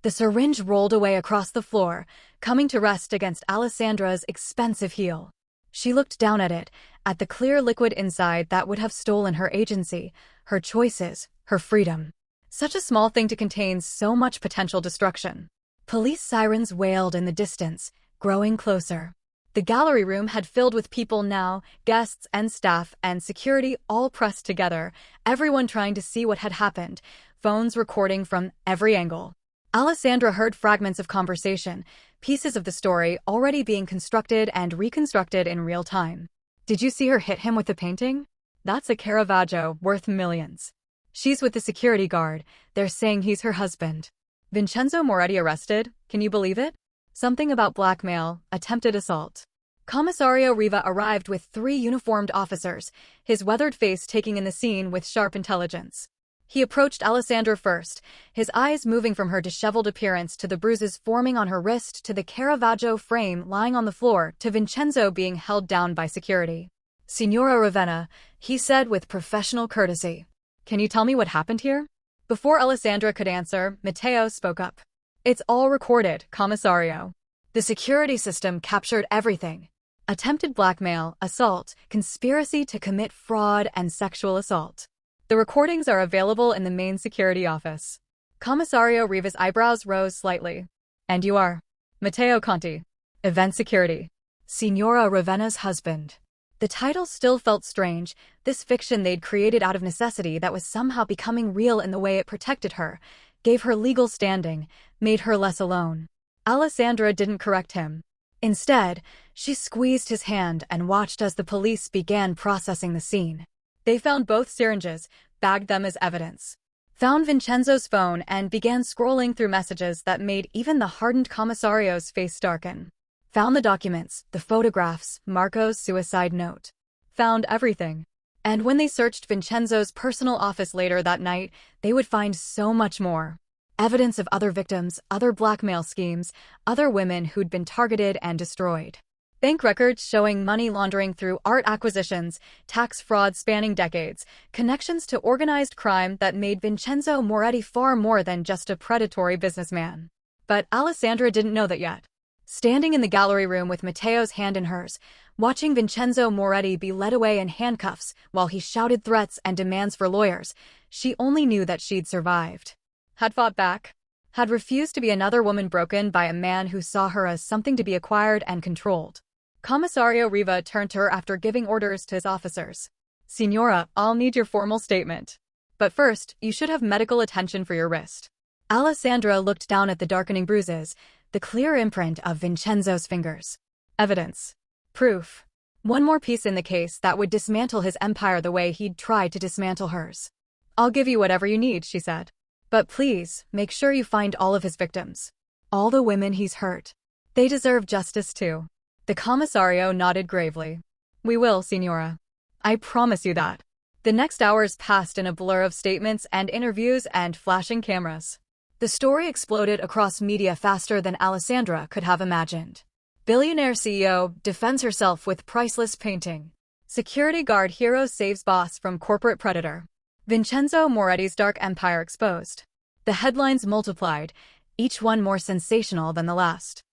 S1: The syringe rolled away across the floor, coming to rest against Alessandra's expensive heel. She looked down at it, at the clear liquid inside that would have stolen her agency, her choices, her freedom. Such a small thing to contain so much potential destruction. Police sirens wailed in the distance, growing closer. The gallery room had filled with people now, guests and staff and security all pressed together, everyone trying to see what had happened, phones recording from every angle. Alessandra heard fragments of conversation, pieces of the story already being constructed and reconstructed in real time. "Did you see her hit him with the painting? That's a Caravaggio worth millions. She's with the security guard. They're saying he's her husband. Vincenzo Moretti arrested? Can you believe it? Something about blackmail, attempted assault." Commissario Riva arrived with 3 uniformed officers, his weathered face taking in the scene with sharp intelligence. He approached Alessandra first, his eyes moving from her disheveled appearance to the bruises forming on her wrist to the Caravaggio frame lying on the floor to Vincenzo being held down by security. "Signora Ravenna," he said with professional courtesy. "Can you tell me what happened here?" Before Alessandra could answer, Matteo spoke up. "It's all recorded, Commissario. The security system captured everything. Attempted blackmail, assault, conspiracy to commit fraud, and sexual assault. The recordings are available in the main security office." Commissario Riva's eyebrows rose slightly. "And you are?" "Matteo Conti. Event Security. Signora Ravenna's husband." The title still felt strange, this fiction they'd created out of necessity that was somehow becoming real in the way it protected her, gave her legal standing, made her less alone. Alessandra didn't correct him. Instead, she squeezed his hand and watched as the police began processing the scene. They found both syringes, bagged them as evidence. Found Vincenzo's phone and began scrolling through messages that made even the hardened commissario's face darken. Found the documents, the photographs, Marco's suicide note. Found everything. And when they searched Vincenzo's personal office later that night, they would find so much more. Evidence of other victims, other blackmail schemes, other women who'd been targeted and destroyed. Bank records showing money laundering through art acquisitions, tax fraud spanning decades, connections to organized crime that made Vincenzo Moretti far more than just a predatory businessman. But Alessandra didn't know that yet. Standing in the gallery room with Matteo's hand in hers, watching Vincenzo Moretti be led away in handcuffs while he shouted threats and demands for lawyers, she only knew that she'd survived. Had fought back. Had refused to be another woman broken by a man who saw her as something to be acquired and controlled. Commissario Riva turned to her after giving orders to his officers. "Signora, I'll need your formal statement. But first, you should have medical attention for your wrist." Alessandra looked down at the darkening bruises, the clear imprint of Vincenzo's fingers. "Evidence. Proof. One more piece in the case that would dismantle his empire the way he'd tried to dismantle hers. I'll give you whatever you need, she said. But please, make sure you find all of his victims. All the women he's hurt. They deserve justice too. The commissario nodded gravely. We will, Signora. I promise you that. The next hours passed in a blur of statements and interviews and flashing cameras. The story exploded across media faster than Alessandra could have imagined. Billionaire CEO defends herself with priceless painting. Security guard hero saves boss from corporate predator. Vincenzo Moretti's dark empire exposed. The headlines multiplied, each one more sensational than the last.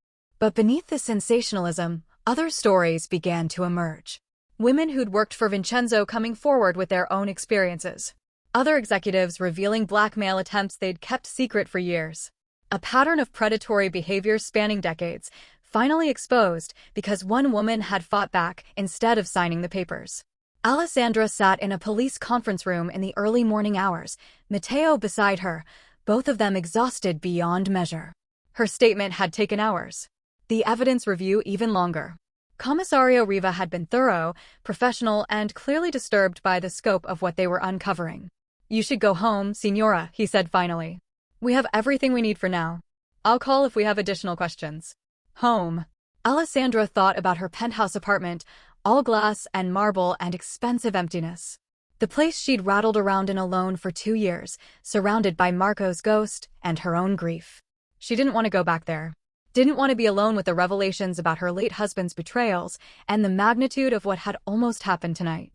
S1: But beneath this sensationalism, other stories began to emerge. Women who'd worked for Vincenzo coming forward with their own experiences. Other executives revealing blackmail attempts they'd kept secret for years. A pattern of predatory behavior spanning decades, finally exposed because one woman had fought back instead of signing the papers. Alessandra sat in a police conference room in the early morning hours, Matteo beside her, both of them exhausted beyond measure. Her statement had taken hours. The evidence review even longer. Commissario Riva had been thorough, professional, and clearly disturbed by the scope of what they were uncovering. You should go home, Signora, he said finally. We have everything we need for now. I'll call if we have additional questions. Home. Alessandra thought about her penthouse apartment, all glass and marble and expensive emptiness. The place she'd rattled around in alone for 2 years, surrounded by Marco's ghost and her own grief. She didn't want to go back there. Didn't want to be alone with the revelations about her late husband's betrayals and the magnitude of what had almost happened tonight.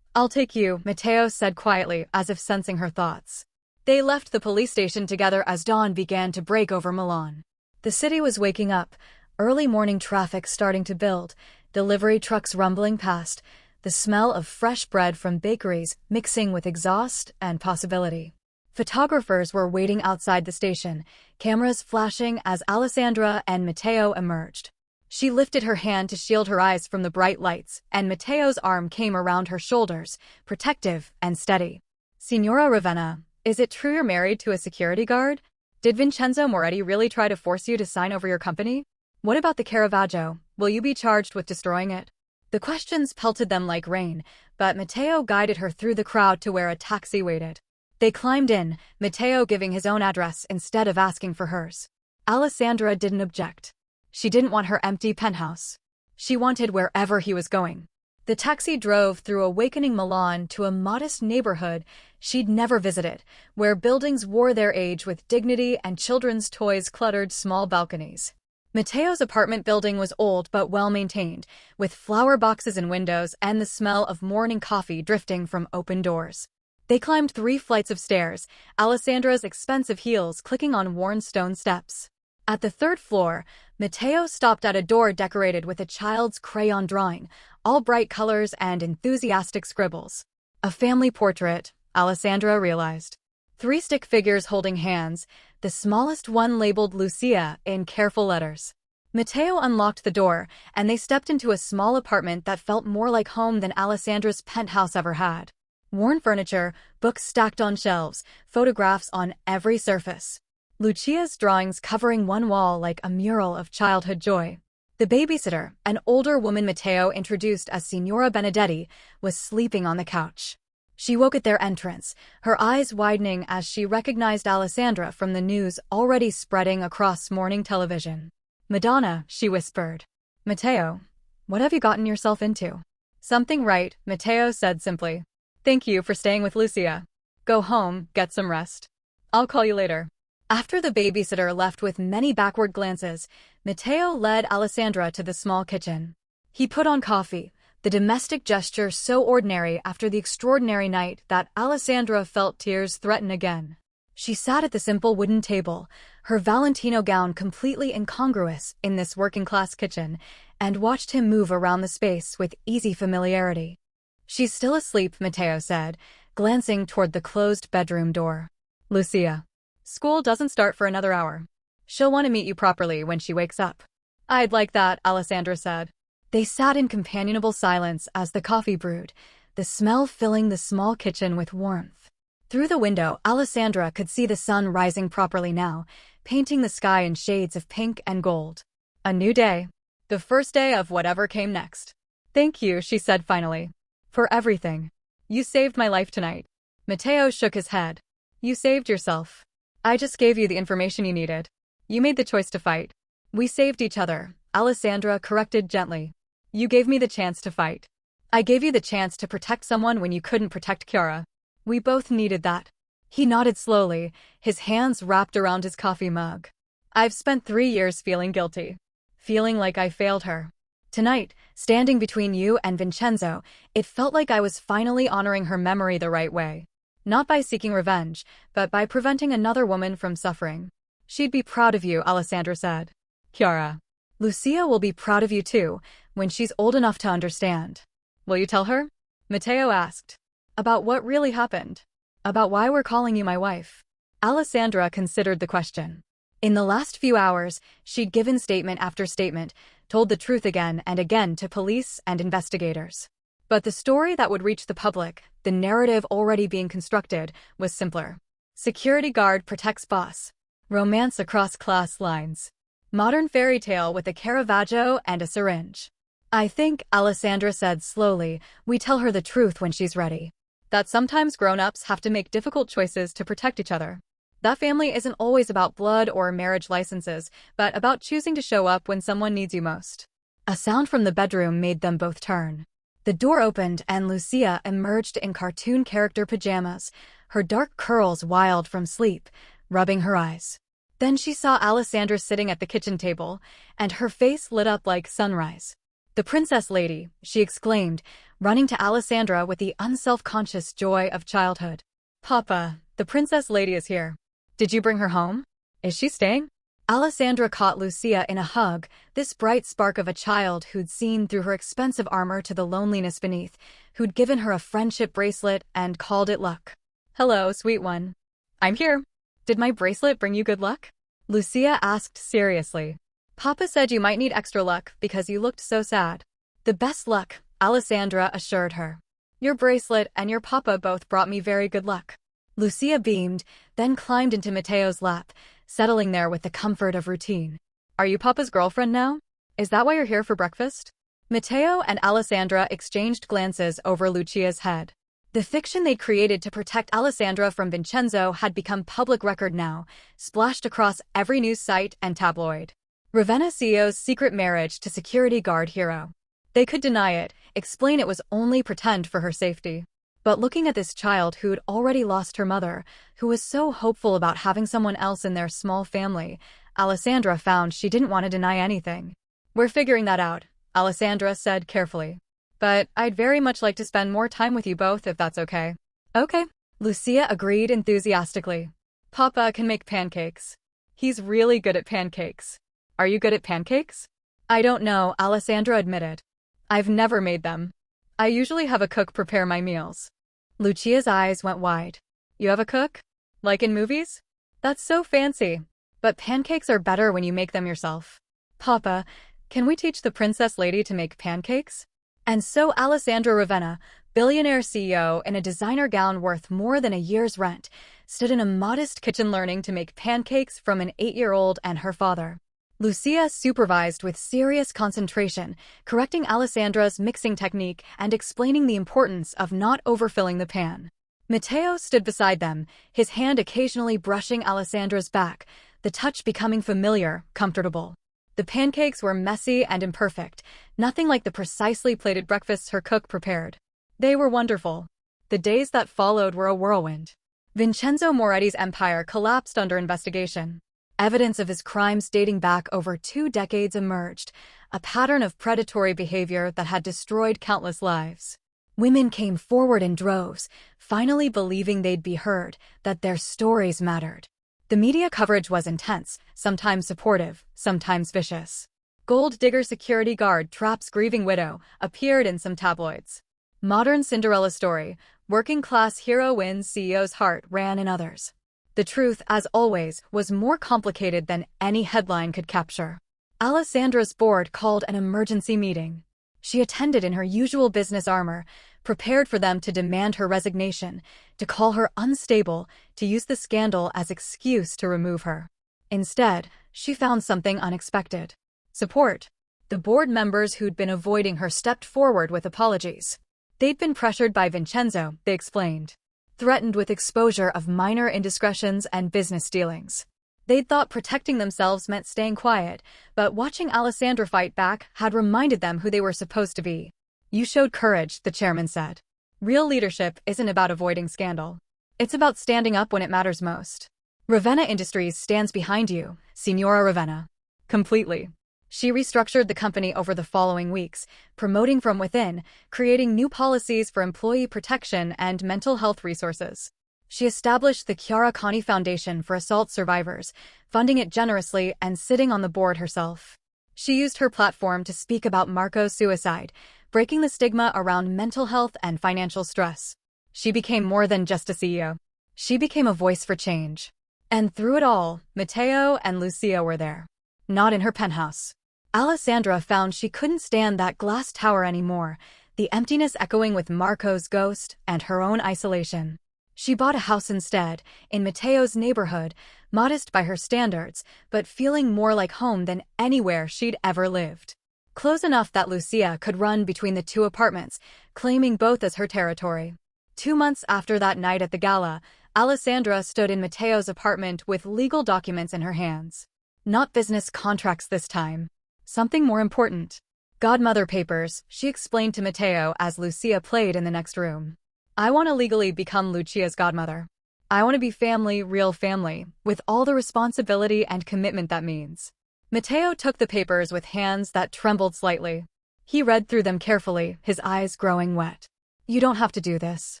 S1: I'll take you, Matteo said quietly, as if sensing her thoughts. They left the police station together as dawn began to break over Milan. The city was waking up, early morning traffic starting to build, delivery trucks rumbling past, the smell of fresh bread from bakeries mixing with exhaust and possibility. Photographers were waiting outside the station, cameras flashing as Alessandra and Matteo emerged. She lifted her hand to shield her eyes from the bright lights, and Matteo's arm came around her shoulders, protective and steady. Signora Ravenna, is it true you're married to a security guard? Did Vincenzo Moretti really try to force you to sign over your company? What about the Caravaggio? Will you be charged with destroying it? The questions pelted them like rain, but Matteo guided her through the crowd to where a taxi waited. They climbed in, Matteo giving his own address instead of asking for hers. Alessandra didn't object. She didn't want her empty penthouse. She wanted wherever he was going. The taxi drove through awakening Milan to a modest neighborhood she'd never visited, where buildings wore their age with dignity and children's toys cluttered small balconies. Matteo's apartment building was old but well-maintained, with flower boxes in windows and the smell of morning coffee drifting from open doors. They climbed 3 flights of stairs, Alessandra's expensive heels clicking on worn stone steps. At the 3rd floor, Matteo stopped at a door decorated with a child's crayon drawing, all bright colors and enthusiastic scribbles. A family portrait, Alessandra realized. 3 stick figures holding hands, the smallest one labeled Lucia in careful letters. Matteo unlocked the door, and they stepped into a small apartment that felt more like home than Alessandra's penthouse ever had. Worn furniture, books stacked on shelves, photographs on every surface. Lucia's drawings covering one wall like a mural of childhood joy. The babysitter, an older woman Matteo introduced as Signora Benedetti, was sleeping on the couch. She woke at their entrance, her eyes widening as she recognized Alessandra from the news already spreading across morning television. Madonna, she whispered. Matteo, what have you gotten yourself into? Something right, Matteo said simply. Thank you for staying with Lucia. Go home, get some rest. I'll call you later. After the babysitter left with many backward glances, Matteo led Alessandra to the small kitchen. He put on coffee, the domestic gesture so ordinary after the extraordinary night that Alessandra felt tears threaten again. She sat at the simple wooden table, her Valentino gown completely incongruous in this working-class kitchen, and watched him move around the space with easy familiarity. She's still asleep, Matteo said, glancing toward the closed bedroom door. Lucia. School doesn't start for another hour. She'll want to meet you properly when she wakes up. I'd like that, Alessandra said. They sat in companionable silence as the coffee brewed, the smell filling the small kitchen with warmth. Through the window, Alessandra could see the sun rising properly now, painting the sky in shades of pink and gold. A new day. The first day of whatever came next. Thank you, she said finally. For everything. You saved my life tonight. Matteo shook his head. You saved yourself. I just gave you the information you needed. You made the choice to fight. We saved each other, Alessandra corrected gently. You gave me the chance to fight. I gave you the chance to protect someone when you couldn't protect Chiara. We both needed that. He nodded slowly, his hands wrapped around his coffee mug. I've spent 3 years feeling guilty. Feeling like I failed her. Tonight, standing between you and Vincenzo, it felt like I was finally honoring her memory the right way. Not by seeking revenge, but by preventing another woman from suffering. She'd be proud of you, Alessandra said. Chiara. Lucia will be proud of you too, when she's old enough to understand. Will you tell her? Matteo asked. About what really happened. About why we're calling you my wife. Alessandra considered the question. In the last few hours, she'd given statement after statement, told the truth again and again to police and investigators. But the story that would reach the public, the narrative already being constructed, was simpler. Security guard protects boss. Romance across class lines. Modern fairy tale with a Caravaggio and a syringe. I think, Alessandra said slowly, we tell her the truth when she's ready. That sometimes grown-ups have to make difficult choices to protect each other. That family isn't always about blood or marriage licenses, but about choosing to show up when someone needs you most. A sound from the bedroom made them both turn. The door opened and Lucia emerged in cartoon character pajamas, her dark curls wild from sleep, rubbing her eyes. Then she saw Alessandra sitting at the kitchen table, and her face lit up like sunrise. The princess lady, she exclaimed, running to Alessandra with the unself-conscious joy of childhood. Papa, the princess lady is here. Did you bring her home? Is she staying? Alessandra caught Lucia in a hug, this bright spark of a child who'd seen through her expensive armor to the loneliness beneath, who'd given her a friendship bracelet and called it luck. Hello, sweet one. I'm here. Did my bracelet bring you good luck? Lucia asked seriously. Papa said you might need extra luck because you looked so sad. The best luck, Alessandra assured her. Your bracelet and your papa both brought me very good luck. Lucia beamed, then climbed into Matteo's lap, settling there with the comfort of routine. Are you Papa's girlfriend now? Is that why you're here for breakfast? Matteo and Alessandra exchanged glances over Lucia's head. The fiction they'd created to protect Alessandra from Vincenzo had become public record now, splashed across every news site and tabloid. Ravenna CEO's secret marriage to security guard hero. They could deny it, explain it was only pretend for her safety. But looking at this child who'd already lost her mother, who was so hopeful about having someone else in their small family, Alessandra found she didn't want to deny anything. We're figuring that out, Alessandra said carefully. But I'd very much like to spend more time with you both if that's okay. Okay, Lucia agreed enthusiastically. Papa can make pancakes. He's really good at pancakes. Are you good at pancakes? I don't know, Alessandra admitted. I've never made them. I usually have a cook prepare my meals. Lucia's eyes went wide. You have a cook? Like in movies? That's so fancy. But pancakes are better when you make them yourself. Papa, can we teach the princess lady to make pancakes? And so Alessandra Ravenna, billionaire CEO in a designer gown worth more than a year's rent, stood in a modest kitchen learning to make pancakes from an 8-year-old and her father. Lucia supervised with serious concentration, correcting Alessandra's mixing technique and explaining the importance of not overfilling the pan. Matteo stood beside them, his hand occasionally brushing Alessandra's back, the touch becoming familiar, comfortable. The pancakes were messy and imperfect, nothing like the precisely plated breakfasts her cook prepared. They were wonderful. The days that followed were a whirlwind. Vincenzo Moretti's empire collapsed under investigation. Evidence of his crimes dating back over 2 decades emerged, a pattern of predatory behavior that had destroyed countless lives. Women came forward in droves, finally believing they'd be heard, that their stories mattered. The media coverage was intense, sometimes supportive, sometimes vicious. Gold digger security guard traps grieving widow appeared in some tabloids. Modern Cinderella story, working class hero wins CEO's heart ran in others. The truth, as always, was more complicated than any headline could capture. Alessandra's board called an emergency meeting. She attended in her usual business armor, prepared for them to demand her resignation, to call her unstable, to use the scandal as excuse to remove her. Instead, she found something unexpected. Support. The board members who'd been avoiding her stepped forward with apologies. They'd been pressured by Vincenzo, they explained, threatened with exposure of minor indiscretions and business dealings. They'd thought protecting themselves meant staying quiet, but watching Alessandra fight back had reminded them who they were supposed to be. You showed courage, the chairman said. Real leadership isn't about avoiding scandal. It's about standing up when it matters most. Ravenna Industries stands behind you, Signora Ravenna. Completely. She restructured the company over the following weeks, promoting from within, creating new policies for employee protection and mental health resources. She established the Chiara Conti Foundation for Assault Survivors, funding it generously and sitting on the board herself. She used her platform to speak about Marco's suicide, breaking the stigma around mental health and financial stress. She became more than just a CEO. She became a voice for change. And through it all, Matteo and Lucia were there. Not in her penthouse. Alessandra found she couldn't stand that glass tower anymore, the emptiness echoing with Marco's ghost and her own isolation. She bought a house instead, in Matteo's neighborhood, modest by her standards, but feeling more like home than anywhere she'd ever lived. Close enough that Lucia could run between the two apartments, claiming both as her territory. 2 months after that night at the gala, Alessandra stood in Matteo's apartment with legal documents in her hands. Not business contracts this time. Something more important. Godmother papers, she explained to Matteo as Lucia played in the next room. I want to legally become Lucia's godmother. I want to be family, real family, with all the responsibility and commitment that means. Matteo took the papers with hands that trembled slightly. He read through them carefully, his eyes growing wet. You don't have to do this.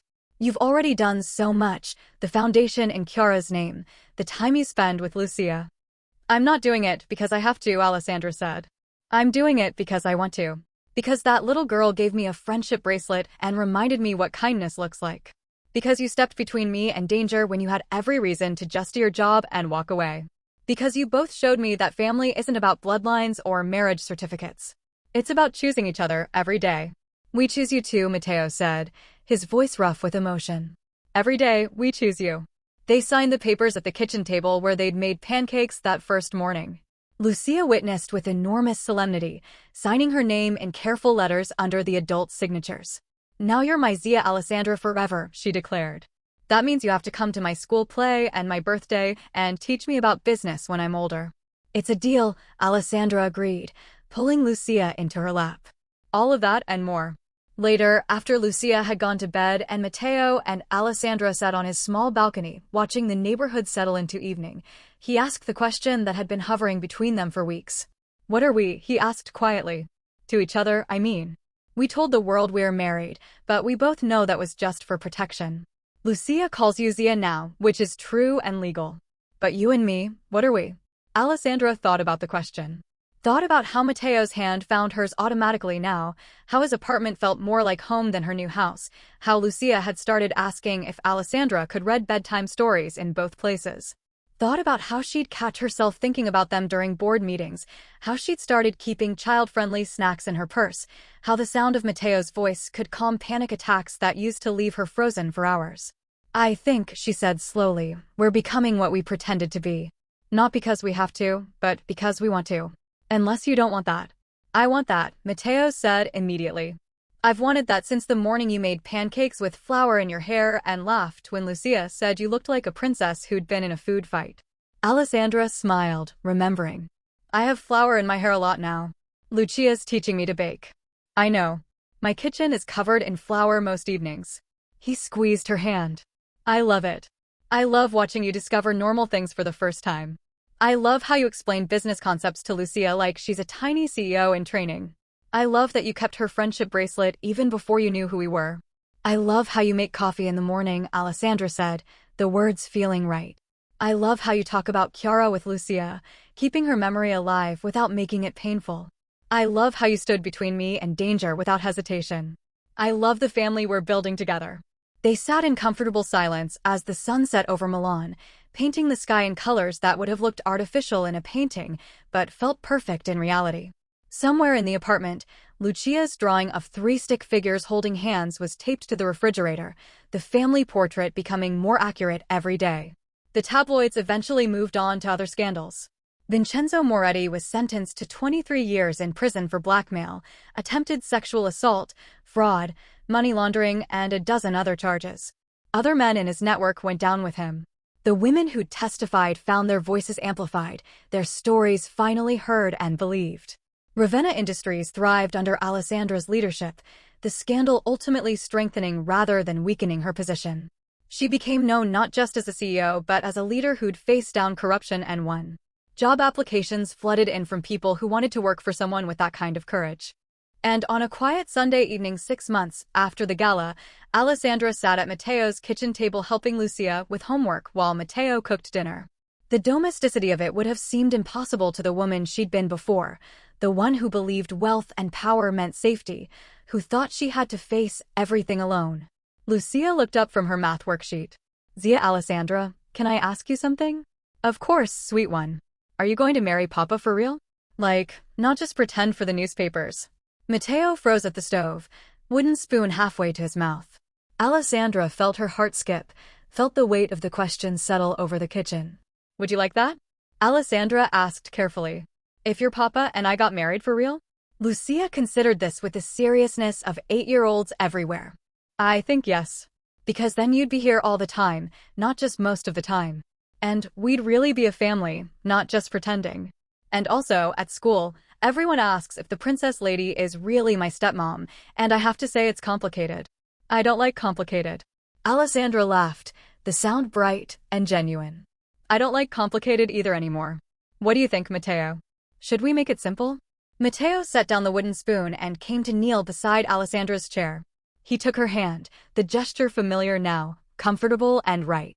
S1: You've already done so much, the foundation in Chiara's name, the time you spend with Lucia. I'm not doing it because I have to, Alessandra said. I'm doing it because I want to. Because that little girl gave me a friendship bracelet and reminded me what kindness looks like. Because you stepped between me and danger when you had every reason to just do your job and walk away. Because you both showed me that family isn't about bloodlines or marriage certificates. It's about choosing each other every day. We choose you too, Matteo said, his voice rough with emotion. Every day, we choose you. They signed the papers at the kitchen table where they'd made pancakes that first morning. Lucia witnessed with enormous solemnity, signing her name in careful letters under the adults' signatures. Now you're my Zia Alessandra forever, she declared. That means you have to come to my school play and my birthday and teach me about business when I'm older. It's a deal, Alessandra agreed, pulling Lucia into her lap. All of that and more. Later, after Lucia had gone to bed and Matteo and Alessandra sat on his small balcony, watching the neighborhood settle into evening, he asked the question that had been hovering between them for weeks. What are we? He asked quietly. To each other, I mean. We told the world we're married, but we both know that was just for protection. Lucia calls you Zia now, which is true and legal. But you and me, what are we? Alessandra thought about the question. Thought about how Matteo's hand found hers automatically now, how his apartment felt more like home than her new house, how Lucia had started asking if Alessandra could read bedtime stories in both places. Thought about how she'd catch herself thinking about them during board meetings, how she'd started keeping child-friendly snacks in her purse, how the sound of Matteo's voice could calm panic attacks that used to leave her frozen for hours. I think, she said slowly, we're becoming what we pretended to be. Not because we have to, but because we want to. Unless you don't want that. I want that, Matteo said immediately. I've wanted that since the morning you made pancakes with flour in your hair and laughed when Lucia said you looked like a princess who'd been in a food fight. Alessandra smiled, remembering. I have flour in my hair a lot now. Lucia's teaching me to bake. I know. My kitchen is covered in flour most evenings. He squeezed her hand. I love it. I love watching you discover normal things for the first time. I love how you explain business concepts to Lucia like she's a tiny CEO in training. I love that you kept her friendship bracelet even before you knew who we were. I love how you make coffee in the morning, Alessandra said, the words feeling right. I love how you talk about Chiara with Lucia, keeping her memory alive without making it painful. I love how you stood between me and danger without hesitation. I love the family we're building together. They sat in comfortable silence as the sun set over Milan, painting the sky in colors that would have looked artificial in a painting, but felt perfect in reality. Somewhere in the apartment, Lucia's drawing of 3 stick figures holding hands was taped to the refrigerator, the family portrait becoming more accurate every day. The tabloids eventually moved on to other scandals. Vincenzo Moretti was sentenced to 23 years in prison for blackmail, attempted sexual assault, fraud, money laundering, and a dozen other charges. Other men in his network went down with him. The women who testified found their voices amplified, their stories finally heard and believed. Ravenna Industries thrived under Alessandra's leadership, the scandal ultimately strengthening rather than weakening her position. She became known not just as a CEO but as a leader who'd faced down corruption and won. Job applications flooded in from people who wanted to work for someone with that kind of courage. And on a quiet Sunday evening 6 months after the gala, Alessandra sat at Matteo's kitchen table helping Lucia with homework while Matteo cooked dinner. The domesticity of it would have seemed impossible to the woman she'd been before, the one who believed wealth and power meant safety, who thought she had to face everything alone. Lucia looked up from her math worksheet. "Zia Alessandra, can I ask you something?" "Of course, sweet one. Are you going to marry Papa for real? Like, not just pretend for the newspapers?" Matteo froze at the stove, wooden spoon halfway to his mouth. Alessandra felt her heart skip, felt the weight of the question settle over the kitchen. "Would you like that?" Alessandra asked carefully. "If your papa and I got married for real?" Lucia considered this with the seriousness of 8-year-olds everywhere. "I think yes. Because then you'd be here all the time, not just most of the time. And we'd really be a family, not just pretending. And also, at school, everyone asks if the princess lady is really my stepmom, and I have to say it's complicated. I don't like complicated." Alessandra laughed, the sound bright and genuine. "I don't like complicated either anymore. What do you think, Matteo? Should we make it simple?" Matteo set down the wooden spoon and came to kneel beside Alessandra's chair. He took her hand, the gesture familiar now, comfortable and right.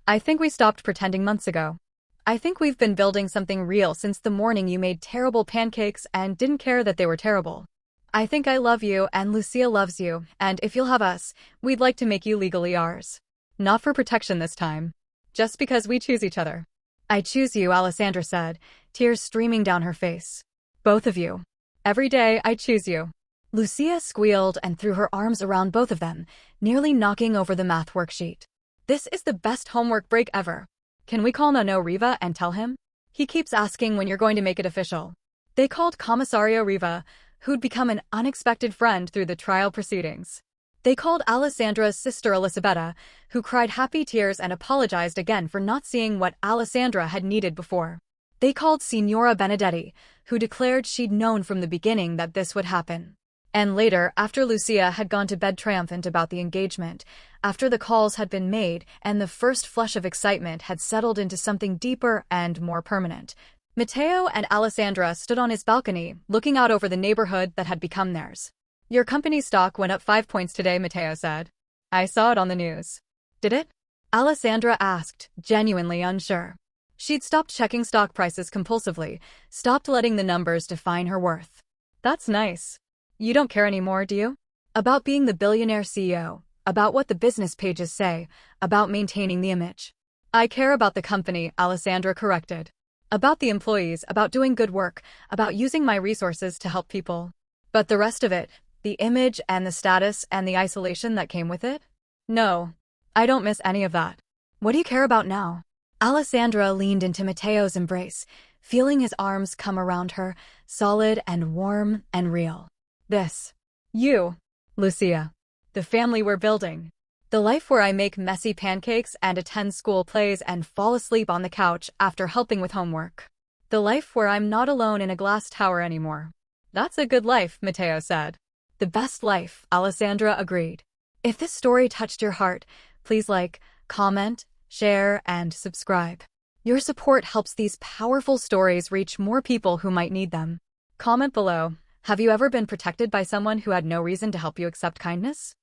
S1: "I think we stopped pretending months ago. I think we've been building something real since the morning you made terrible pancakes and didn't care that they were terrible. I think I love you and Lucia loves you, and if you'll have us, we'd like to make you legally ours. Not for protection this time. Just because we choose each other." "I choose you," Alessandra said, tears streaming down her face. "Both of you. Every day I choose you." Lucia squealed and threw her arms around both of them, nearly knocking over the math worksheet. "This is the best homework break ever. Can we call Nonno Riva and tell him? He keeps asking when you're going to make it official." They called Commissario Riva, who'd become an unexpected friend through the trial proceedings. They called Alessandra's sister Elisabetta, who cried happy tears and apologized again for not seeing what Alessandra had needed before. They called Signora Benedetti, who declared she'd known from the beginning that this would happen. And later, after Lucia had gone to bed triumphant about the engagement, after the calls had been made and the first flush of excitement had settled into something deeper and more permanent, Matteo and Alessandra stood on his balcony, looking out over the neighborhood that had become theirs. "Your company's stock went up 5 points today," Matteo said. "I saw it on the news." "Did it?" Alessandra asked, genuinely unsure. She'd stopped checking stock prices compulsively, stopped letting the numbers define her worth. "That's nice. You don't care anymore, do you? About being the billionaire CEO, about what the business pages say, about maintaining the image." "I care about the company," Alessandra corrected. "About the employees, about doing good work, about using my resources to help people. But the rest of it, the image and the status and the isolation that came with it? No, I don't miss any of that." "What do you care about now?" Alessandra leaned into Matteo's embrace, feeling his arms come around her, solid and warm and real. "This. You, Lucia. The family we're building. The life where I make messy pancakes and attend school plays and fall asleep on the couch after helping with homework. The life where I'm not alone in a glass tower anymore." "That's a good life," Matteo said. "The best life," Alessandra agreed. If this story touched your heart, please like, comment, share, and subscribe. Your support helps these powerful stories reach more people who might need them. Comment below. Have you ever been protected by someone who had no reason to help you accept kindness?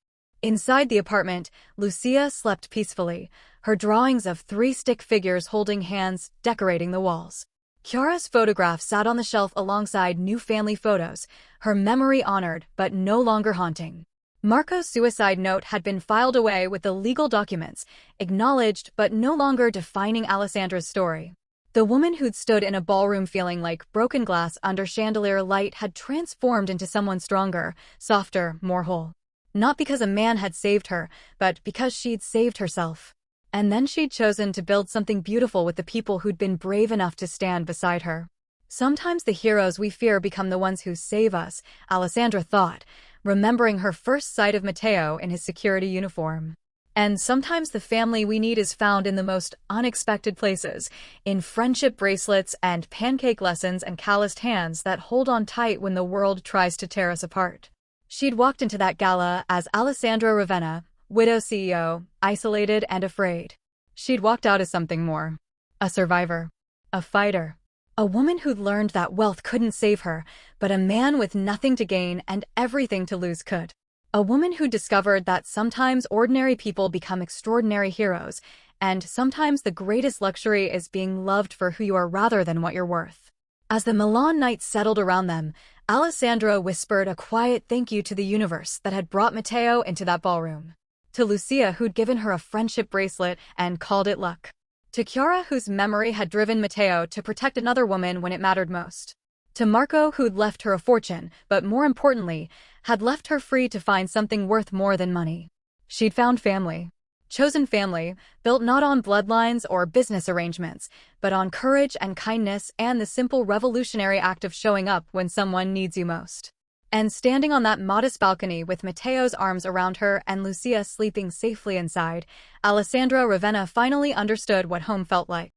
S1: Inside the apartment, Lucia slept peacefully, her drawings of 3 stick figures holding hands decorating the walls. Chiara's photograph sat on the shelf alongside new family photos, her memory honored but no longer haunting. Marco's suicide note had been filed away with the legal documents, acknowledged but no longer defining Alessandra's story. The woman who'd stood in a ballroom feeling like broken glass under chandelier light had transformed into someone stronger, softer, more whole. Not because a man had saved her, but because she'd saved herself. And then she'd chosen to build something beautiful with the people who'd been brave enough to stand beside her. Sometimes the heroes we fear become the ones who save us, Alessandra thought, remembering her first sight of Matteo in his security uniform. And sometimes the family we need is found in the most unexpected places, in friendship bracelets and pancake lessons and calloused hands that hold on tight when the world tries to tear us apart. She'd walked into that gala as Alessandra Ravenna, widow CEO, isolated and afraid. She'd walked out as something more. A survivor. A fighter. A woman who'd learned that wealth couldn't save her, but a man with nothing to gain and everything to lose could. A woman who discovered that sometimes ordinary people become extraordinary heroes, and sometimes the greatest luxury is being loved for who you are rather than what you're worth. As the Milan night settled around them, Alessandra whispered a quiet thank you to the universe that had brought Matteo into that ballroom. To Lucia, who'd given her a friendship bracelet and called it luck. To Chiara, whose memory had driven Matteo to protect another woman when it mattered most. To Marco, who'd left her a fortune, but more importantly, had left her free to find something worth more than money. She'd found family. Chosen family, built not on bloodlines or business arrangements, but on courage and kindness and the simple revolutionary act of showing up when someone needs you most. And standing on that modest balcony with Matteo's arms around her and Lucia sleeping safely inside, Alessandra Ravenna finally understood what home felt like.